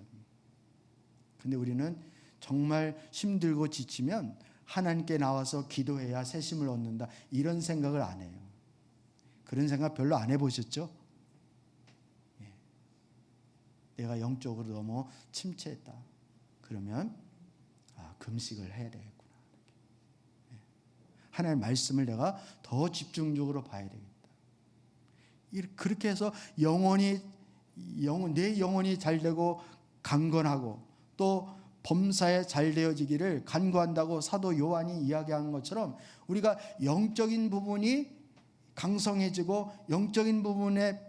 근데 우리는 정말 힘들고 지치면 하나님께 나와서 기도해야 새 힘을 얻는다, 이런 생각을 안 해요. 그런 생각 별로 안 해보셨죠? 내가 영적으로 너무 침체했다. 그러면 금식을 해야 되겠구나. 하나님의 말씀을 내가 더 집중적으로 봐야 되겠다. 그렇게 해서 내 영혼이 잘되고 강건하고 또 범사에 잘 되어지기를 간구한다고 사도 요한이 이야기한 것처럼 우리가 영적인 부분이 강성해지고 영적인 부분의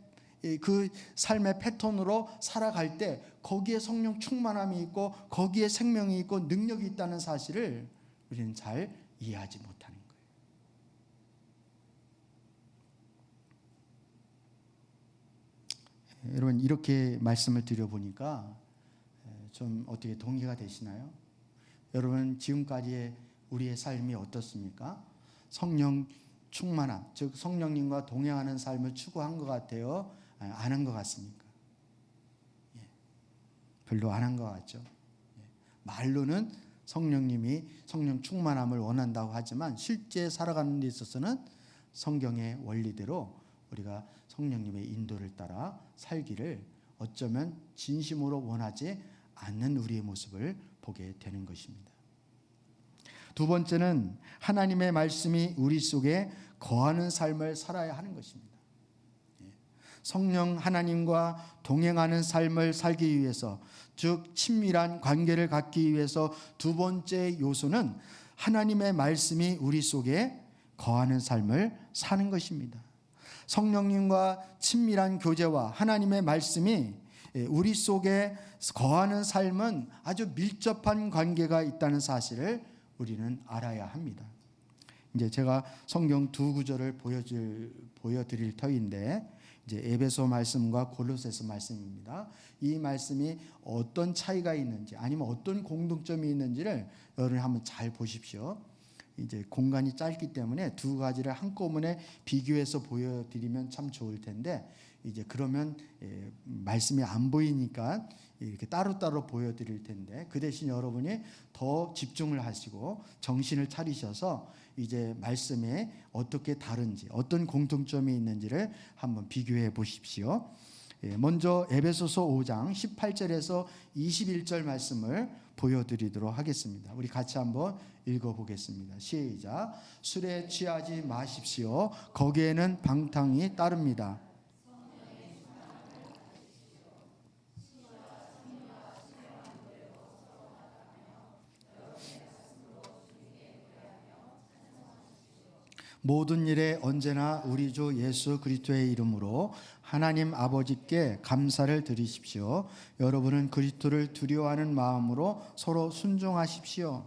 그 삶의 패턴으로 살아갈 때 거기에 성령 충만함이 있고 거기에 생명이 있고 능력이 있다는 사실을 우리는 잘 이해하지 못하는 거예요. 여러분 이렇게 말씀을 드려보니까 좀 어떻게 동의가 되시나요? 여러분 지금까지의 우리의 삶이 어떻습니까? 성령 충만함, 즉 성령님과 동행하는 삶을 추구한 것 같아요? 안 한 것 같습니까? 별로 안 한 것 같죠. 말로는 성령님이 성령 충만함을 원한다고 하지만 실제 살아가는 데 있어서는 성경의 원리대로 우리가 성령님의 인도를 따라 살기를 어쩌면 진심으로 원하지 않는 우리의 모습을 보게 되는 것입니다. 두 번째는 하나님의 말씀이 우리 속에 거하는 삶을 살아야 하는 것입니다. 성령 하나님과 동행하는 삶을 살기 위해서, 즉 친밀한 관계를 갖기 위해서 두 번째 요소는 하나님의 말씀이 우리 속에 거하는 삶을 사는 것입니다. 성령님과 친밀한 교제와 하나님의 말씀이 우리 속에 거하는 삶은 아주 밀접한 관계가 있다는 사실을 우리는 알아야 합니다. 이제 제가 성경 두 구절을 보여드릴 터인데 이제 에베소 말씀과 골로새서 말씀입니다. 이 말씀이 어떤 차이가 있는지 아니면 어떤 공통점이 있는지를 여러분이 한번 잘 보십시오. 이제 공간이 짧기 때문에 두 가지를 한꺼번에 비교해서 보여드리면 참 좋을 텐데 이제 그러면 말씀이 안 보이니까 이렇게 따로따로 보여드릴 텐데 그 대신 여러분이 더 집중을 하시고 정신을 차리셔서 이제 말씀에 어떻게 다른지 어떤 공통점이 있는지를 한번 비교해 보십시오. 먼저 에베소서 5장 18절에서 21절 말씀을 보여드리도록 하겠습니다. 우리 같이 한번 읽어보겠습니다. 시작. 술에 취하지 마십시오. 거기에는 방탕이 따릅니다. 모든 일에 언제나 우리 주 예수 그리스도의 이름으로 하나님 아버지께 감사를 드리십시오. 여러분은 그리스도를 두려워하는 마음으로 서로 순종하십시오.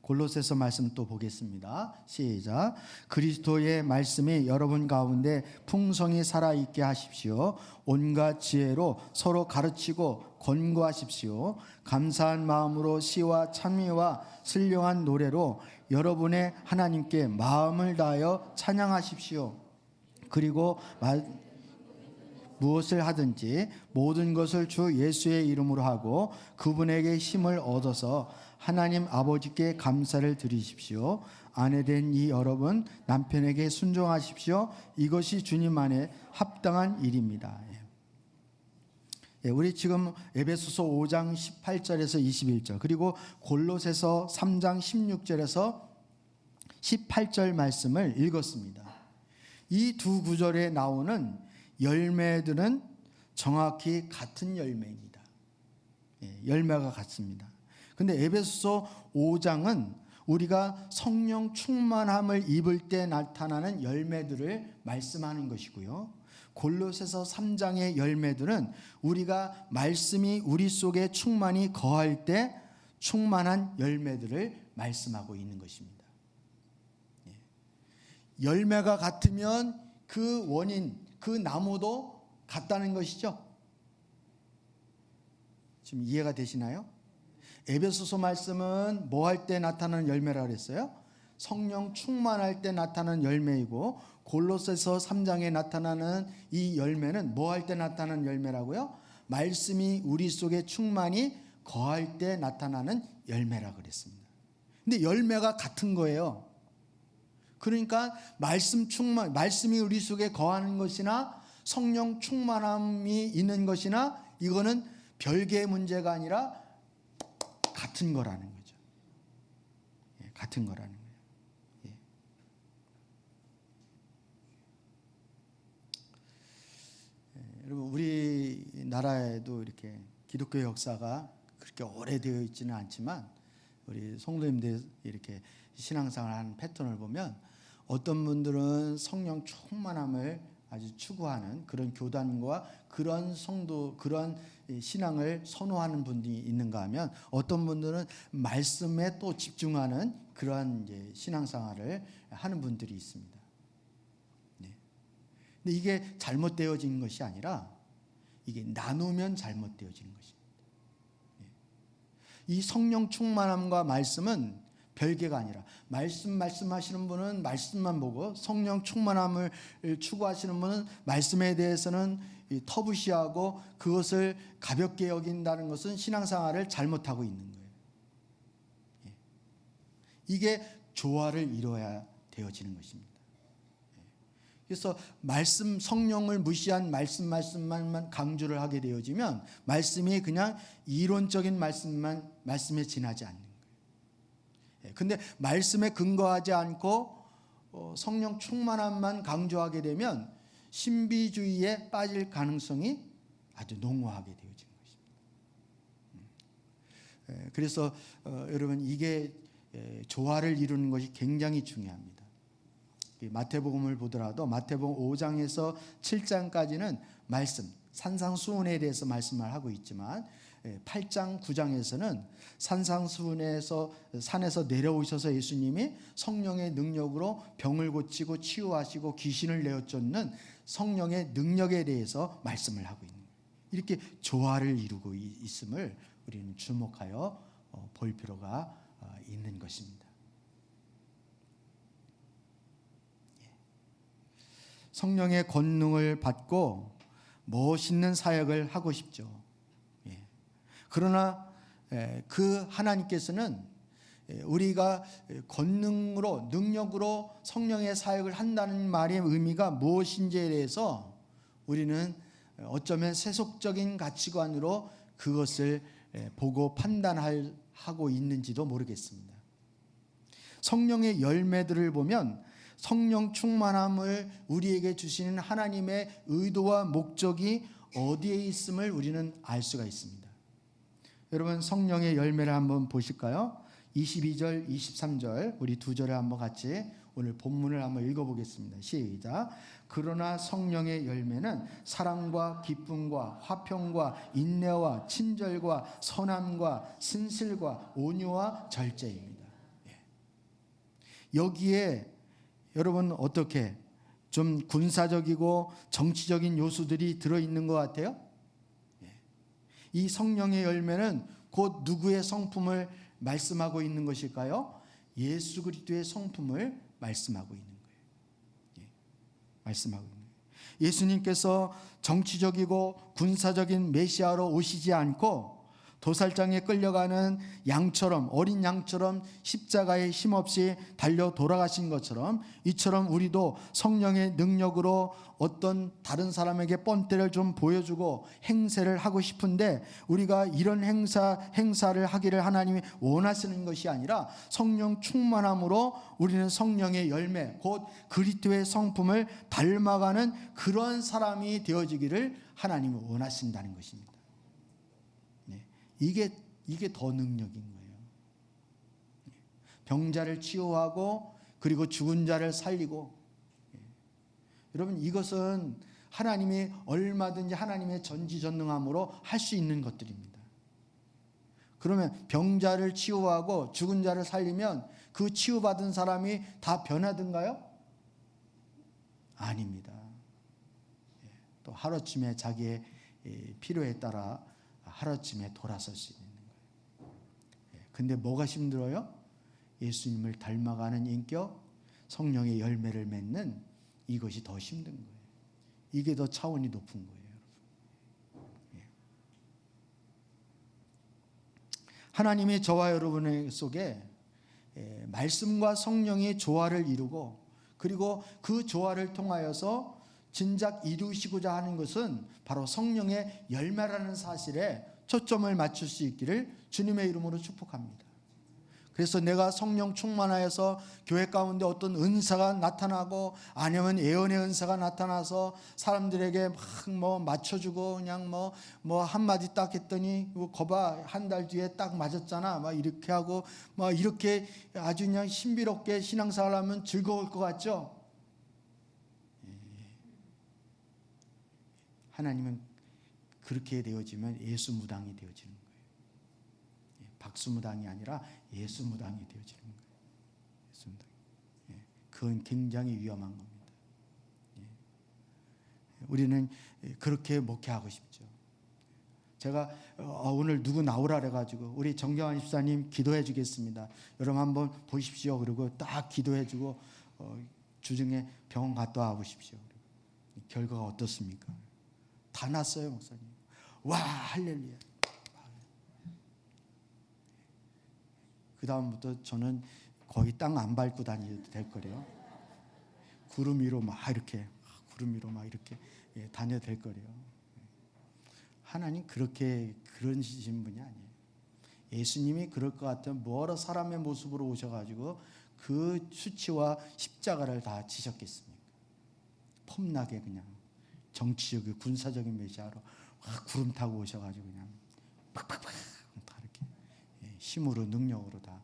골로새서 말씀 또 보겠습니다. 시작. 그리스도의 말씀이 여러분 가운데 풍성히 살아있게 하십시오. 온갖 지혜로 서로 가르치고 권고하십시오. 감사한 마음으로 시와 찬미와 신령한 노래로 여러분의 하나님께 마음을 다하여 찬양하십시오. 그리고 무엇을 하든지 모든 것을 주 예수의 이름으로 하고 그분에게 힘을 얻어서 하나님 아버지께 감사를 드리십시오. 아내된 이 여러분 남편에게 순종하십시오. 이것이 주님 안에 합당한 일입니다. 우리 지금 에베소서 5장 18절에서 21절 그리고 골로새서 3장 16절에서 18절 말씀을 읽었습니다. 이 두 구절에 나오는 열매들은 정확히 같은 열매입니다. 열매가 같습니다. 근데 에베소서 5장은 우리가 성령 충만함을 입을 때 나타나는 열매들을 말씀하는 것이고요. 골로새서 3장의 열매들은 우리가 말씀이 우리 속에 충만히 거할 때 충만한 열매들을 말씀하고 있는 것입니다. 열매가 같으면 그 원인, 그 나무도 같다는 것이죠. 지금 이해가 되시나요? 에베소서 말씀은 뭐 할 때 나타나는 열매라고 그랬어요? 성령 충만할 때 나타나는 열매이고 골로새서 3장에 나타나는 이 열매는 뭐 할 때 나타나는 열매라고요? 말씀이 우리 속에 충만히 거할 때 나타나는 열매라고 그랬습니다. 근데 열매가 같은 거예요. 그러니까 말씀이 우리 속에 거하는 것이나 성령 충만함이 있는 것이나 이거는 별개의 문제가 아니라 같은 거라는 거죠. 같은 거라는 거예요. 여러분 우리나라에도 이렇게 기독교 역사가 그렇게 오래되어 있지는 않지만 우리 성도님들 이렇게 신앙생활하는 패턴을 보면 어떤 분들은 성령 충만함을 아주 추구하는 그런 교단과 그런 성도 그런 신앙을 선호하는 분들이 있는가 하면 어떤 분들은 말씀에 또 집중하는 그러한 이제 신앙생활을 하는 분들이 있습니다. 근데 이게 잘못되어진 것이 아니라 이게 나누면 잘못되어지는 것입니다. 이 성령 충만함과 말씀은 별개가 아니라 말씀하시는 분은 말씀만 보고 성령 충만함을 추구하시는 분은 말씀에 대해서는 터부시하고 그것을 가볍게 여긴다는 것은 신앙생활을 잘못하고 있는 거예요. 이게 조화를 이루어야 되어지는 것입니다. 그래서 성령을 무시한 말씀만 강조를 하게 되어지면 말씀이 그냥 이론적인 말씀에 지나지 않는 거예요. 근데 말씀에 근거하지 않고 성령 충만함만 강조하게 되면 신비주의에 빠질 가능성이 아주 농후하게 되어지는 것입니다. 그래서 여러분 이게 조화를 이루는 것이 굉장히 중요합니다. 마태복음을 보더라도 마태복음 5장에서 7장까지는 말씀, 산상수훈에 대해서 말씀을 하고 있지만 8장, 9장에서는 산에서 내려오셔서 예수님이 성령의 능력으로 병을 고치고 치유하시고 귀신을 내어쫓는 성령의 능력에 대해서 말씀을 하고 있는 거예요. 이렇게 조화를 이루고 있음을 우리는 주목하여 볼 필요가 있는 것입니다. 성령의 권능을 받고 멋있는 사역을 하고 싶죠. 그러나 그 하나님께서는 우리가 권능으로 능력으로 성령의 사역을 한다는 말의 의미가 무엇인지에 대해서 우리는 어쩌면 세속적인 가치관으로 그것을 보고 판단하고 있는지도 모르겠습니다. 성령의 열매들을 보면 성령 충만함을 우리에게 주시는 하나님의 의도와 목적이 어디에 있음을 우리는 알 수가 있습니다. 여러분 성령의 열매를 한번 보실까요? 22절, 23절 우리 두 절에 한번 같이 오늘 본문을 한번 읽어보겠습니다. 시작. 그러나 성령의 열매는 사랑과 기쁨과 화평과 인내와 친절과 선함과 신실과 온유와 절제입니다. 여기에 여러분 어떻게 좀 군사적이고 정치적인 요소들이 들어있는 것 같아요? 이 성령의 열매는 곧 누구의 성품을 말씀하고 있는 것일까요? 예수 그리스도의 성품을 말씀하고 있는 거예요. 말씀하고 있는 거예요. 예수님께서 정치적이고 군사적인 메시아로 오시지 않고 도살장에 끌려가는 양처럼, 어린 양처럼 십자가에 힘없이 달려 돌아가신 것처럼, 이처럼 우리도 성령의 능력으로 어떤 다른 사람에게 뻔때를 좀 보여주고 행세를 하고 싶은데, 우리가 이런 행사를 하기를 하나님이 원하시는 것이 아니라 성령 충만함으로 우리는 성령의 열매, 곧 그리스도의 성품을 닮아가는 그런 사람이 되어지기를 하나님이 원하신다는 것입니다. 이게 더 능력인 거예요. 병자를 치유하고 그리고 죽은 자를 살리고. 여러분, 이것은 하나님이 얼마든지 하나님의 전지전능함으로 할 수 있는 것들입니다. 그러면 병자를 치유하고 죽은 자를 살리면 그 치유받은 사람이 다 변하든가요? 아닙니다. 또 하루쯤에 자기의 필요에 따라 하루쯤에 돌아설 수 있는 거예요. 근데 뭐가 힘들어요? 예수님을 닮아가는 인격, 성령의 열매를 맺는 이것이 더 힘든 거예요. 이게 더 차원이 높은 거예요, 여러분. 하나님이 저와 여러분의 속에 말씀과 성령의 조화를 이루고, 그리고 그 조화를 통하여서 진작 이루시고자 하는 것은 바로 성령의 열매라는 사실에 초점을 맞출 수 있기를 주님의 이름으로 축복합니다. 그래서 내가 성령 충만하여서 교회 가운데 어떤 은사가 나타나고, 아니면 예언의 은사가 나타나서 사람들에게 막 맞춰주고, 그냥 한마디 딱 했더니 거봐 한 달 뒤에 딱 맞았잖아, 막 이렇게 하고, 막 이렇게 아주 그냥 신비롭게 신앙생활 하면 즐거울 것 같죠? 하나님은 그렇게 되어지면 예수 무당이 되어지는 거예요. 박수 무당이 아니라 예수 무당이 되어지는 거예요. 예수 무당. 그건 굉장히 위험한 겁니다. 우리는 그렇게 목회하고 싶죠. 제가 오늘 누구 나오라 그래가지고 우리 정경환 집사님 기도해 주겠습니다. 여러분 한번 보십시오. 그리고 딱 기도해 주고 주중에 병원 갔다 와 보십시오. 결과가 어떻습니까? 다 났어요, 목사님. 와, 할렐루야. 그 다음부터 저는 거의 땅 안 밟고 다녀도 될 거래요. 구름 위로 막 이렇게 다녀도 될 거래요. 하나님 그러신 분이 아니에요. 예수님이 그럴 것 같으면 뭐하러 사람의 모습으로 오셔가지고 그 수치와 십자가를 다 지셨겠습니까? 폼나게 그냥 정치적인 군사적인 메시아로 구름 타고 오셔가지고 그냥 팍팍팍 다 이렇게 힘으로 능력으로 다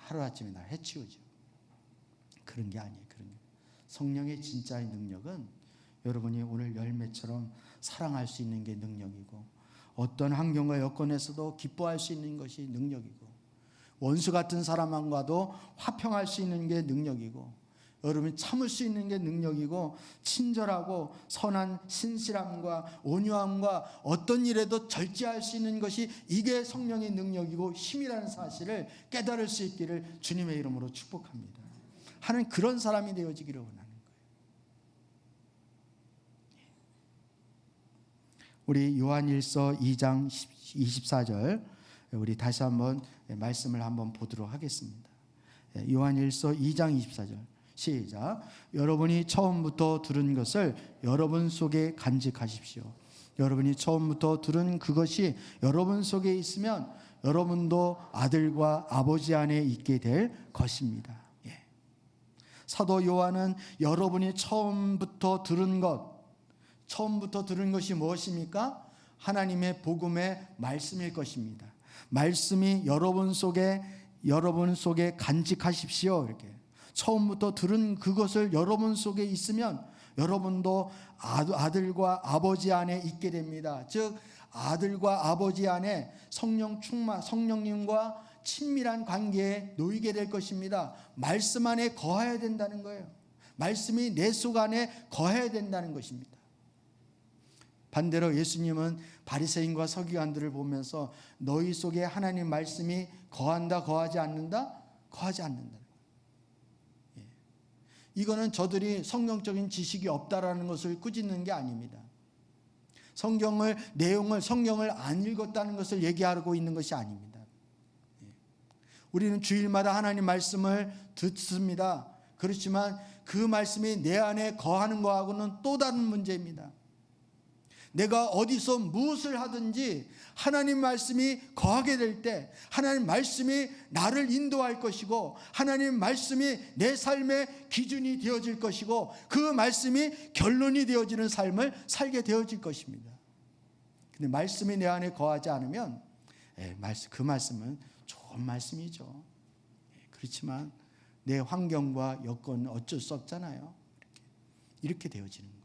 하루아침에 날 해치우죠. 그런 게 아니에요. 성령의 진짜의 능력은 여러분이 오늘 열매처럼 사랑할 수 있는 게 능력이고, 어떤 환경과 여건에서도 기뻐할 수 있는 것이 능력이고, 원수 같은 사람과도 화평할 수 있는 게 능력이고, 여러분이 참을 수 있는 게 능력이고, 친절하고 선한 신실함과 온유함과 어떤 일에도 절제할 수 있는 것이, 이게 성령의 능력이고 힘이라는 사실을 깨달을 수 있기를 주님의 이름으로 축복합니다. 하는 그런 사람이 되어지기를 원하는 거예요. 우리 요한일서 2장 24절 우리 다시 한번 말씀을 한번 보도록 하겠습니다. 요한일서 2장 24절 시작. 여러분이 처음부터 들은 것을 여러분 속에 간직하십시오. 여러분이 처음부터 들은 그것이 여러분 속에 있으면 여러분도 아들과 아버지 안에 있게 될 것입니다. 사도 요한은 여러분이 처음부터 들은 것이 무엇입니까? 하나님의 복음의 말씀일 것입니다. 말씀이 여러분 속에 간직하십시오. 이렇게 처음부터 들은 그것을 여러분 속에 있으면 여러분도 아들과 아버지 안에 있게 됩니다. 즉 아들과 아버지 안에 성령님과 친밀한 관계에 놓이게 될 것입니다. 말씀 안에 거해야 된다는 거예요. 말씀이 내 속 안에 거해야 된다는 것입니다. 반대로 예수님은 바리새인과 서기관들을 보면서 너희 속에 하나님 말씀이 거한다, 거하지 않는다? 거하지 않는다. 이거는 저들이 성경적인 지식이 없다라는 것을 꾸짖는 게 아닙니다. 성경을 안 읽었다는 것을 얘기하고 있는 것이 아닙니다. 우리는 주일마다 하나님 말씀을 듣습니다. 그렇지만 그 말씀이 내 안에 거하는 것하고는 또 다른 문제입니다. 내가 어디서 무엇을 하든지 하나님 말씀이 거하게 될 때 하나님 말씀이 나를 인도할 것이고 하나님 말씀이 내 삶의 기준이 되어질 것이고 그 말씀이 결론이 되어지는 삶을 살게 되어질 것입니다. 근데 말씀이 내 안에 거하지 않으면 그 말씀은 좋은 말씀이죠. 그렇지만 내 환경과 여건은 어쩔 수 없잖아요. 이렇게 되어지는 거예요.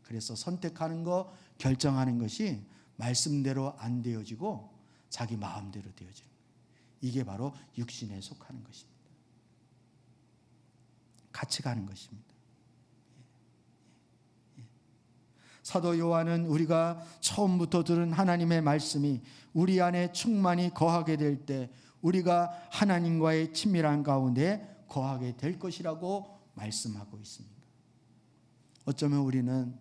그래서 선택하는 거, 결정하는 것이 말씀대로 안 되어지고 자기 마음대로 되어지는 거예요. 이게 바로 육신에 속하는 것입니다. 같이 가는 것입니다. 사도 요한은 우리가 처음부터 들은 하나님의 말씀이 우리 안에 충만히 거하게 될 때 우리가 하나님과의 친밀한 가운데 거하게 될 것이라고 말씀하고 있습니다. 어쩌면 우리는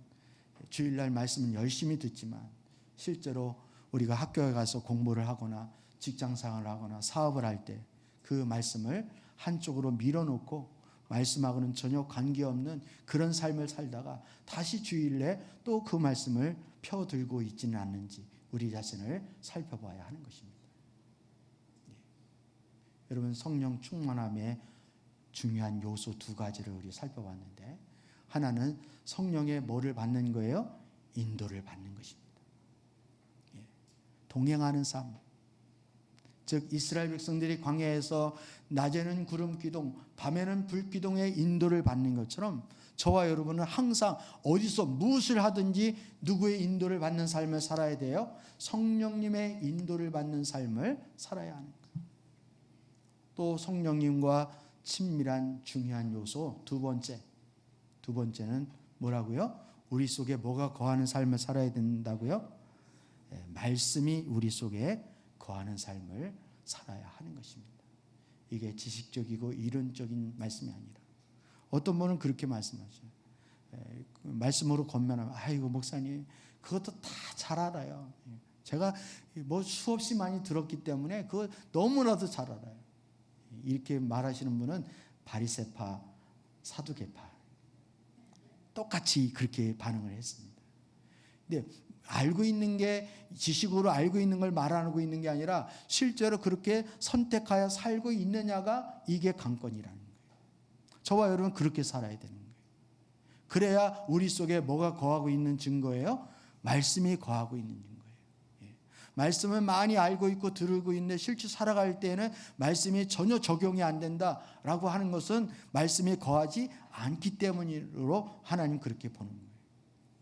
주일날 말씀은 열심히 듣지만 실제로 우리가 학교에 가서 공부를 하거나 직장생활을 하거나 사업을 할 때 그 말씀을 한쪽으로 밀어놓고 말씀하고는 전혀 관계없는 그런 삶을 살다가 다시 주일에 또 그 말씀을 펴들고 있지는 않는지 우리 자신을 살펴봐야 하는 것입니다. 여러분, 성령 충만함의 중요한 요소 두 가지를 우리 살펴봤는데, 하나는 성령의 뭐를 받는 거예요? 인도를 받는 것입니다. 동행하는 삶. 즉 이스라엘 백성들이 광야에서 낮에는 구름 기둥, 밤에는 불 기둥의 인도를 받는 것처럼 저와 여러분은 항상 어디서 무엇을 하든지 누구의 인도를 받는 삶을 살아야 돼요? 성령님의 인도를 받는 삶을 살아야 하는 거예요. 또 성령님과 친밀한 중요한 요소 두 번째는 뭐라고요? 우리 속에 뭐가 거하는 삶을 살아야 된다고요? 말씀이 우리 속에 거하는 삶을 살아야 하는 것입니다. 이게 지식적이고 이론적인 말씀이 아니라 어떤 분은 그렇게 말씀하죠. 말씀으로 권면하면 아이고 목사님 그것도 다 잘 알아요. 제가 뭐 수없이 많이 들었기 때문에 그거 너무나도 잘 알아요. 이렇게 말하시는 분은 바리새파, 사두개파 똑같이 그렇게 반응을 했습니다. 근데 알고 있는 게 지식으로 알고 있는 걸 말하고 있는 게 아니라 실제로 그렇게 선택하여 살고 있느냐가 이게 관건이라는 거예요. 저와 여러분 그렇게 살아야 되는 거예요. 그래야 우리 속에 뭐가 거하고 있는 증거예요? 말씀이 거하고 있는 증거예요. 말씀을 많이 알고 있고 들고 있는데 실제 살아갈 때는 말씀이 전혀 적용이 안 된다라고 하는 것은 말씀이 거하지 않기 때문으로 하나님 그렇게 보는 거예요.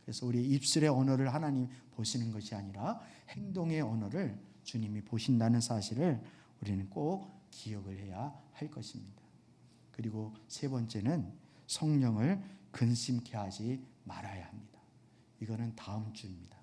그래서 우리 입술의 언어를 하나님 보시는 것이 아니라 행동의 언어를 주님이 보신다는 사실을 우리는 꼭 기억을 해야 할 것입니다. 그리고 세 번째는 성령을 근심케 하지 말아야 합니다. 이거는 다음 주입니다.